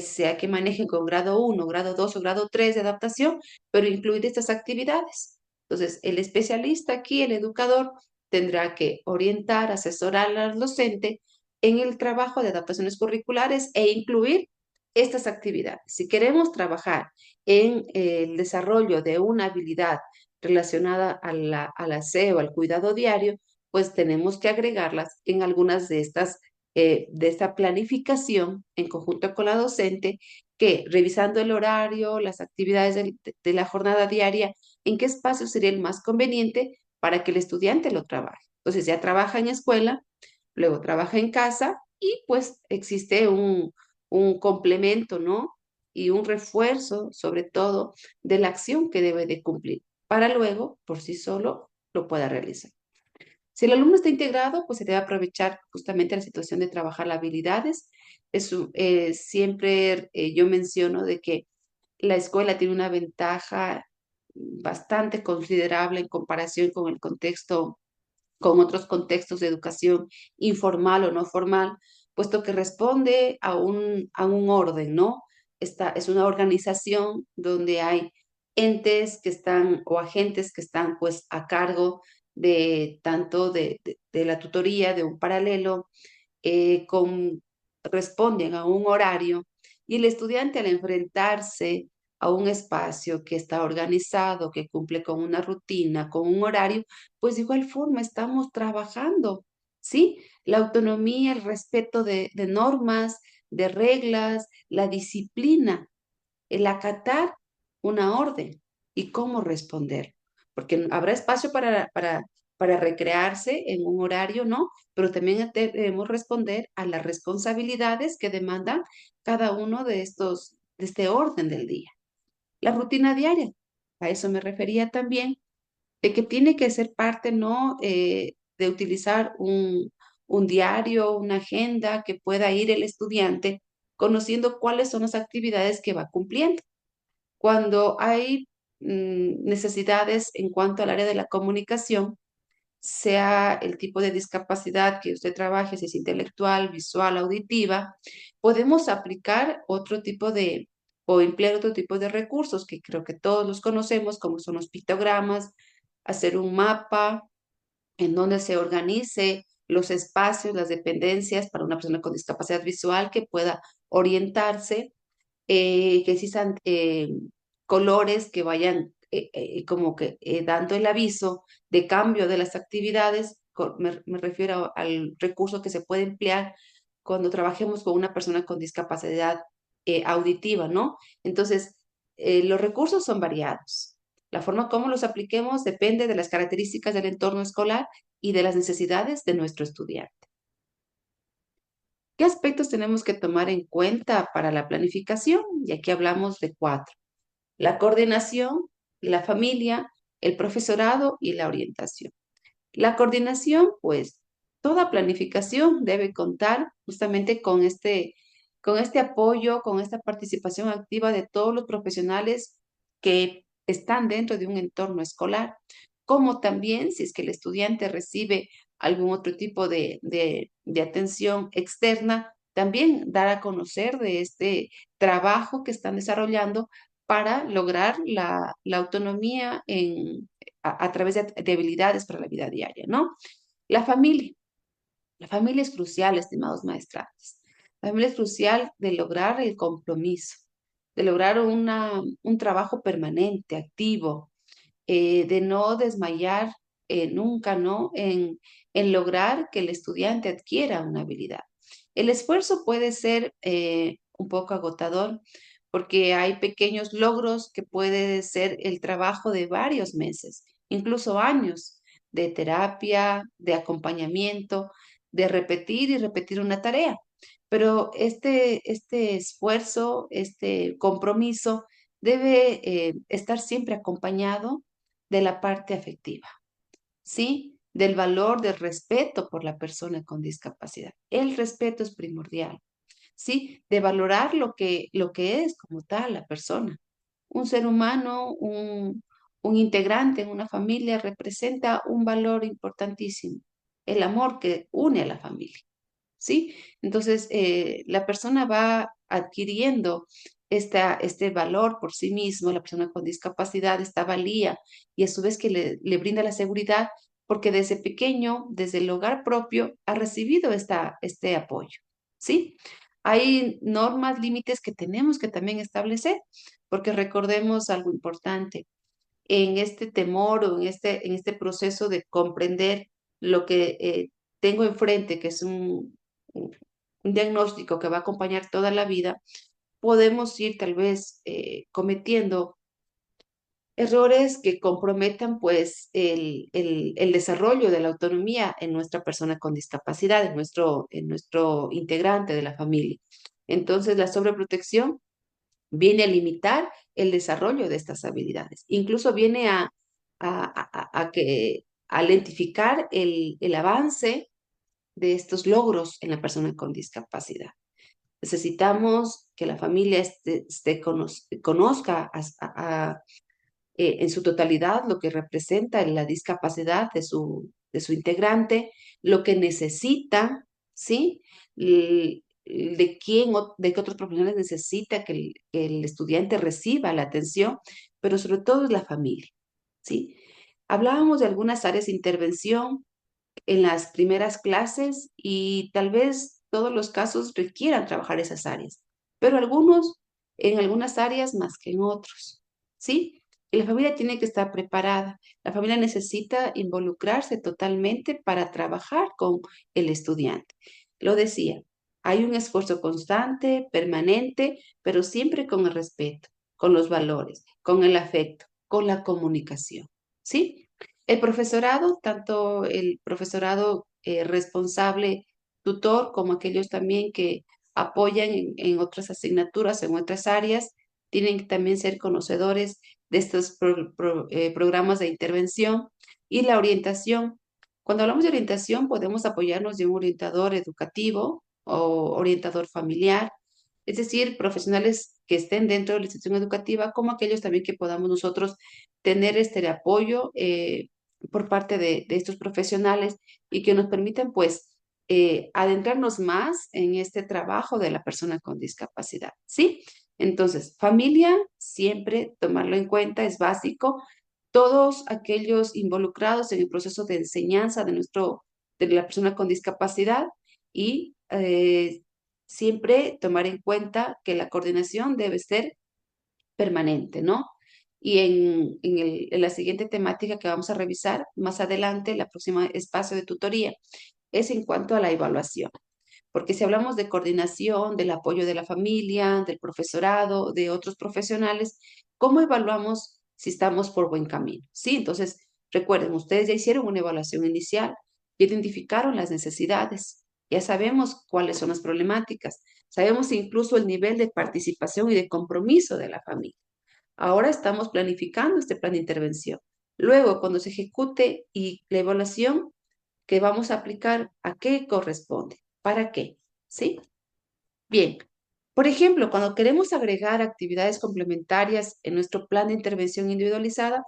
sea que manejen con grado 1, grado 2 o grado 3 de adaptación, pero incluir estas actividades. Entonces, el especialista aquí, el educador, tendrá que orientar, asesorar al docente en el trabajo de adaptaciones curriculares e incluir estas actividades. Si queremos trabajar en el desarrollo de una habilidad relacionada al aseo, al cuidado diario, pues tenemos que agregarlas en algunas de esta planificación en conjunto con la docente, que revisando el horario, las actividades de la jornada diaria, en qué espacio sería el más conveniente para que el estudiante lo trabaje. Entonces ya trabaja en escuela, luego trabaja en casa y pues existe un complemento, ¿no? Y un refuerzo, sobre todo, de la acción que debe de cumplir, para luego, por sí solo, lo pueda realizar. Si el alumno está integrado, pues se debe aprovechar justamente la situación de trabajar las habilidades. Siempre yo menciono de que la escuela tiene una ventaja bastante considerable en comparación con el contexto, con otros contextos de educación informal o no formal, puesto que responde a un orden, ¿no? Esta es una organización donde hay entes que están o agentes que están pues a cargo de tanto de la tutoría, de un paralelo, responden a un horario y el estudiante al enfrentarse a un espacio que está organizado, que cumple con una rutina, con un horario, pues de igual forma estamos trabajando, ¿sí? La autonomía, el respeto de normas, de reglas, la disciplina, el acatar una orden y cómo responder. Porque habrá espacio para recrearse en un horario, ¿no? Pero también debemos responder a las responsabilidades que demandan cada uno de este orden del día. La rutina diaria, a eso me refería también, de que tiene que ser parte, ¿no? De utilizar un diario, una agenda que pueda ir el estudiante conociendo cuáles son las actividades que va cumpliendo. Cuando hay necesidades en cuanto al área de la comunicación, sea el tipo de discapacidad que usted trabaje, si es intelectual, visual, auditiva, podemos aplicar otro tipo o emplear otro tipo de recursos que creo que todos los conocemos, como son los pictogramas, hacer un mapa en donde se organice los espacios, las dependencias para una persona con discapacidad visual que pueda orientarse, que existan colores que vayan como que dando el aviso de cambio de las actividades. Me refiero al recurso que se puede emplear cuando trabajemos con una persona con discapacidad auditiva, ¿no? Entonces, los recursos son variados. La forma como los apliquemos depende de las características del entorno escolar y de las necesidades de nuestro estudiante. ¿Qué aspectos tenemos que tomar en cuenta para la planificación? Y aquí hablamos de 4: la coordinación, la familia, el profesorado y la orientación. La coordinación, pues, toda planificación debe contar justamente con este apoyo, con esta participación activa de todos los profesionales que están dentro de un entorno escolar, como también si es que el estudiante recibe algún otro tipo de atención externa, también dar a conocer de este trabajo que están desarrollando para lograr la autonomía a través de habilidades para la vida diaria, ¿no? La familia. La familia es crucial, estimados maestrantes. La familia es crucial de lograr el compromiso, de lograr un trabajo permanente, activo, de no desmayar nunca, ¿no? En lograr que el estudiante adquiera una habilidad. El esfuerzo puede ser un poco agotador porque hay pequeños logros que puede ser el trabajo de varios meses, incluso años de terapia, de acompañamiento, de repetir y repetir una tarea. Pero este esfuerzo, este compromiso debe estar siempre acompañado de la parte afectiva, ¿sí? Del valor del respeto por la persona con discapacidad. El respeto es primordial, ¿sí? De valorar lo que es como tal la persona. Un ser humano, un integrante en una familia representa un valor importantísimo, el amor que une a la familia, ¿sí? Entonces, la persona va adquiriendo este valor por sí mismo, la persona con discapacidad, esta valía, y a su vez que le brinda la seguridad, porque desde pequeño, desde el hogar propio, ha recibido este apoyo, ¿sí? Hay normas, límites que tenemos que también establecer, porque recordemos algo importante, en este temor o en este proceso de comprender lo que tengo enfrente, que es un diagnóstico que va a acompañar toda la vida, podemos ir tal vez cometiendo errores que comprometan pues el desarrollo de la autonomía en nuestra persona con discapacidad, en nuestro integrante de la familia. Entonces, la sobreprotección viene a limitar el desarrollo de estas habilidades. Incluso viene a lentificar el avance de estos logros en la persona con discapacidad. Necesitamos que la familia conozca en su totalidad lo que representa la discapacidad de su integrante, lo que necesita, ¿sí? De de qué otros profesionales necesita que el estudiante reciba la atención, pero sobre todo es la familia, ¿sí? Hablábamos de algunas áreas de intervención en las primeras clases y tal vez todos los casos requieran trabajar esas áreas, pero en algunas áreas más que en otros, ¿sí? Y la familia tiene que estar preparada. La familia necesita involucrarse totalmente para trabajar con el estudiante. Lo decía, hay un esfuerzo constante, permanente, pero siempre con el respeto, con los valores, con el afecto, con la comunicación, ¿sí? El profesorado, tanto el profesorado responsable, tutor, como aquellos también que apoyan en otras asignaturas, en otras áreas, tienen que también ser conocedores de estos programas de intervención y la orientación. Cuando hablamos de orientación, podemos apoyarnos de un orientador educativo o orientador familiar, es decir, profesionales que estén dentro de la institución educativa, como aquellos también que podamos nosotros tener este apoyo por parte de estos profesionales y que nos permiten, pues, adentrarnos más en este trabajo de la persona con discapacidad, ¿sí? Entonces, familia, siempre tomarlo en cuenta, es básico. Todos aquellos involucrados en el proceso de enseñanza de la persona con discapacidad y siempre tomar en cuenta que la coordinación debe ser permanente, ¿no? Y en la siguiente temática que vamos a revisar más adelante, la próxima espacio de tutoría, es en cuanto a la evaluación. Porque si hablamos de coordinación, del apoyo de la familia, del profesorado, de otros profesionales, ¿cómo evaluamos si estamos por buen camino? Sí, entonces, recuerden, ustedes ya hicieron una evaluación inicial, ya identificaron las necesidades, ya sabemos cuáles son las problemáticas, sabemos incluso el nivel de participación y de compromiso de la familia. Ahora estamos planificando este plan de intervención. Luego, cuando se ejecute y la evaluación que vamos a aplicar, ¿a qué corresponde? ¿Para qué? ¿Sí? Bien. Por ejemplo, cuando queremos agregar actividades complementarias en nuestro plan de intervención individualizada,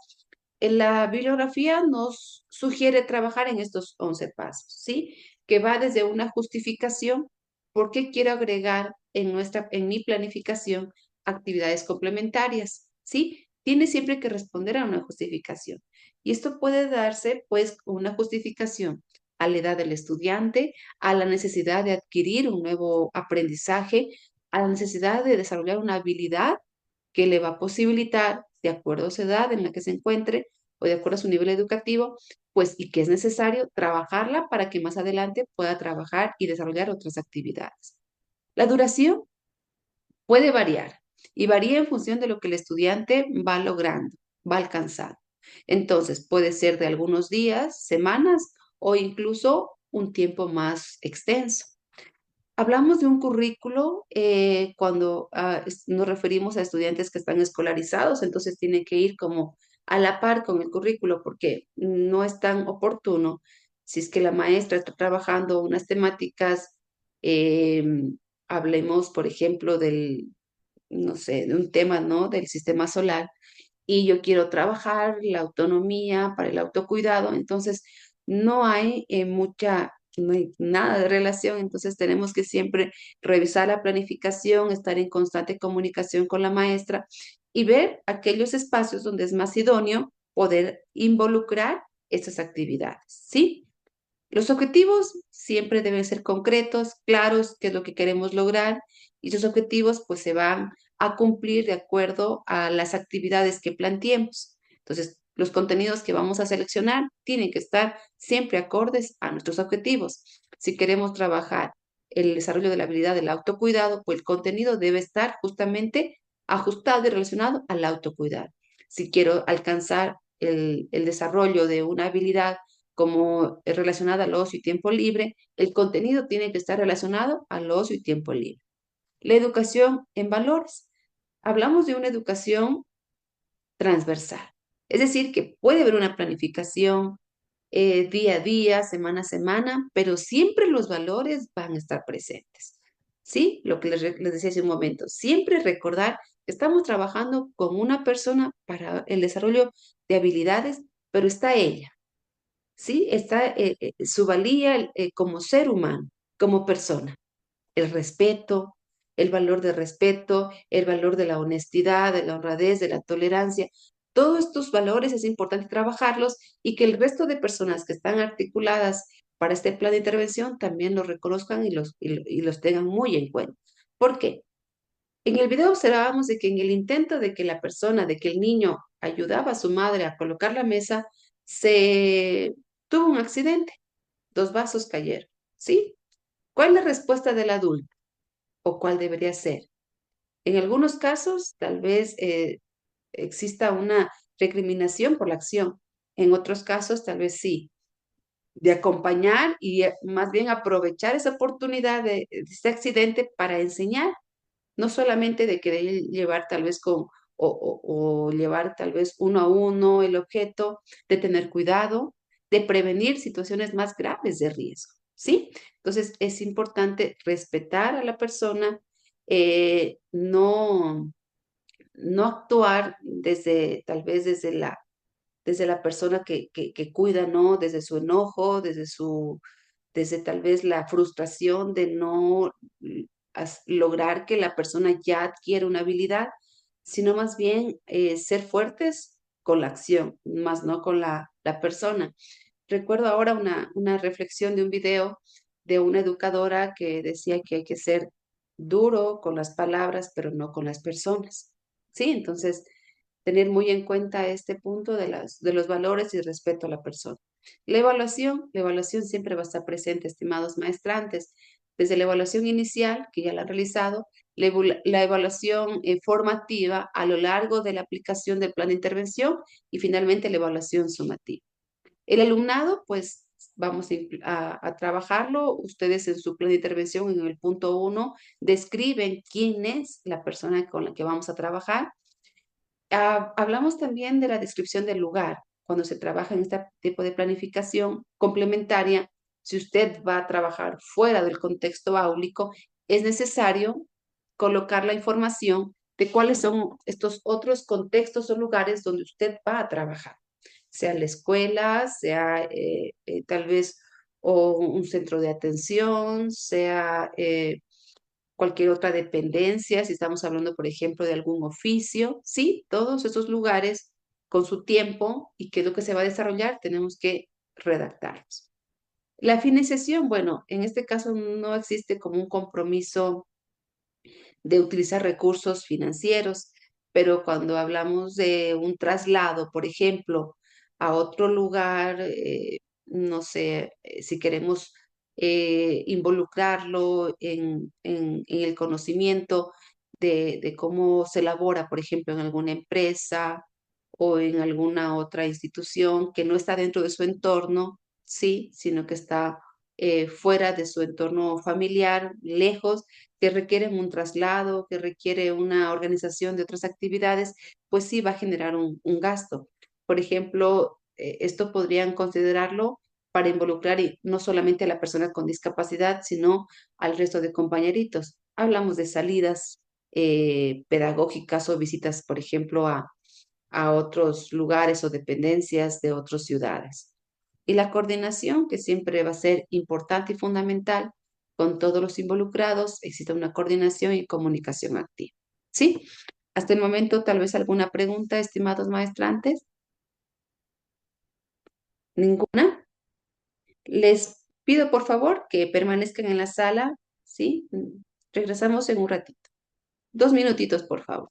en la bibliografía nos sugiere trabajar en estos 11 pasos, ¿sí? Que va desde una justificación, ¿por qué quiero agregar en mi planificación actividades complementarias? ¿Sí? Tiene siempre que responder a una justificación. Y esto puede darse, pues, una justificación a la edad del estudiante, a la necesidad de adquirir un nuevo aprendizaje, a la necesidad de desarrollar una habilidad que le va a posibilitar, de acuerdo a su edad en la que se encuentre o de acuerdo a su nivel educativo, pues y que es necesario trabajarla para que más adelante pueda trabajar y desarrollar otras actividades. La duración puede variar y varía en función de lo que el estudiante va logrando, va alcanzando. Entonces, puede ser de algunos días, semanas o incluso un tiempo más extenso. Hablamos de un currículo cuando nos referimos a estudiantes que están escolarizados, entonces tiene que ir como a la par con el currículo porque no es tan oportuno si es que la maestra está trabajando unas temáticas, eh, hablemos, por ejemplo, no sé, de un tema, ¿no? Del sistema solar y yo quiero trabajar la autonomía para el autocuidado, entonces no hay no hay nada de relación, entonces tenemos que siempre revisar la planificación, estar en constante comunicación con la maestra y ver aquellos espacios donde es más idóneo poder involucrar estas actividades, ¿sí? Los objetivos siempre deben ser concretos, claros, qué es lo que queremos lograr y esos objetivos pues se van a cumplir de acuerdo a las actividades que planteemos. Entonces, los contenidos que vamos a seleccionar tienen que estar siempre acordes a nuestros objetivos. Si queremos trabajar el desarrollo de la habilidad del autocuidado, pues el contenido debe estar justamente ajustado y relacionado al autocuidado. Si quiero alcanzar el desarrollo de una habilidad como es relacionada al ocio y tiempo libre, el contenido tiene que estar relacionado al ocio y tiempo libre. La educación en valores. Hablamos de una educación transversal, es decir, que puede haber una planificación día a día, semana a semana, pero siempre los valores van a estar presentes. ¿Sí? Lo que les decía hace un momento, siempre recordar que estamos trabajando con una persona para el desarrollo de habilidades, pero está ella. ¿Sí? Está su valía como ser humano, como persona. El respeto, el valor del respeto, el valor de la honestidad, de la honradez, de la tolerancia. Todos estos valores es importante trabajarlos y que el resto de personas que están articuladas para este plan de intervención también los reconozcan y los tengan muy en cuenta. ¿Por qué? En el video observábamos de que en el intento de que la persona, de que el niño ayudaba a su madre a colocar la mesa, se tuvo un accidente. 2 vasos cayeron. ¿Sí? ¿Cuál es la respuesta del adulto? ¿O cuál debería ser? En algunos casos, tal vez exista una recriminación por la acción, En otros casos, tal vez sí, de acompañar y más bien aprovechar esa oportunidad de este accidente para enseñar, no solamente de querer llevar tal vez o llevar tal vez uno a uno el objeto, de tener cuidado, de prevenir situaciones más graves de riesgo, ¿sí? Entonces es importante respetar a la persona, no actuar desde, tal vez desde la persona que cuida, ¿no? Desde su enojo, desde tal vez la frustración de no lograr que la persona ya adquiera una habilidad, sino más bien ser fuertes con la acción, más no con la persona. Recuerdo ahora una reflexión de un video de una educadora que decía que hay que ser duro con las palabras, pero no con las personas. Sí, entonces tener muy en cuenta este punto de los valores y respeto a la persona. La evaluación siempre va a estar presente, estimados maestrantes, desde la evaluación inicial, que ya la han realizado, la evaluación formativa a lo largo de la aplicación del plan de intervención y finalmente la evaluación sumativa. El alumnado, pues vamos a trabajarlo. Ustedes en su plan de intervención, en el punto 1, describen quién es la persona con la que vamos a trabajar. Hablamos también de la descripción del lugar. Cuando se trabaja en este tipo de planificación complementaria, si usted va a trabajar fuera del contexto áulico, es necesario colocar la información de cuáles son estos otros contextos o lugares donde usted va a trabajar, sea la escuela, sea tal vez o un centro de atención, sea cualquier otra dependencia, si estamos hablando, por ejemplo, de algún oficio, sí, todos esos lugares con su tiempo y qué es lo que se va a desarrollar, tenemos que redactarlos. La financiación, bueno, en este caso no existe como un compromiso de utilizar recursos financieros, pero cuando hablamos de un traslado, por ejemplo, a otro lugar, no sé, si queremos involucrarlo en el conocimiento de cómo se elabora, por ejemplo, en alguna empresa o en alguna otra institución que no está dentro de su entorno, sí, sino que está fuera de su entorno familiar, lejos, que requieren un traslado, que requiere una organización de otras actividades, pues sí va a generar un gasto. Por ejemplo, esto podrían considerarlo para involucrar no solamente a la persona con discapacidad, sino al resto de compañeritos. Hablamos de salidas pedagógicas o visitas, por ejemplo, a otros lugares o dependencias de otras ciudades. Y la coordinación, que siempre va a ser importante y fundamental con todos los involucrados, existe una coordinación y comunicación activa. ¿Sí? Hasta el momento, tal vez alguna pregunta, estimados maestrantes. ¿Ninguna? Les pido por favor que permanezcan en la sala. ¿Sí? Regresamos en un ratito. 2 minutitos, por favor.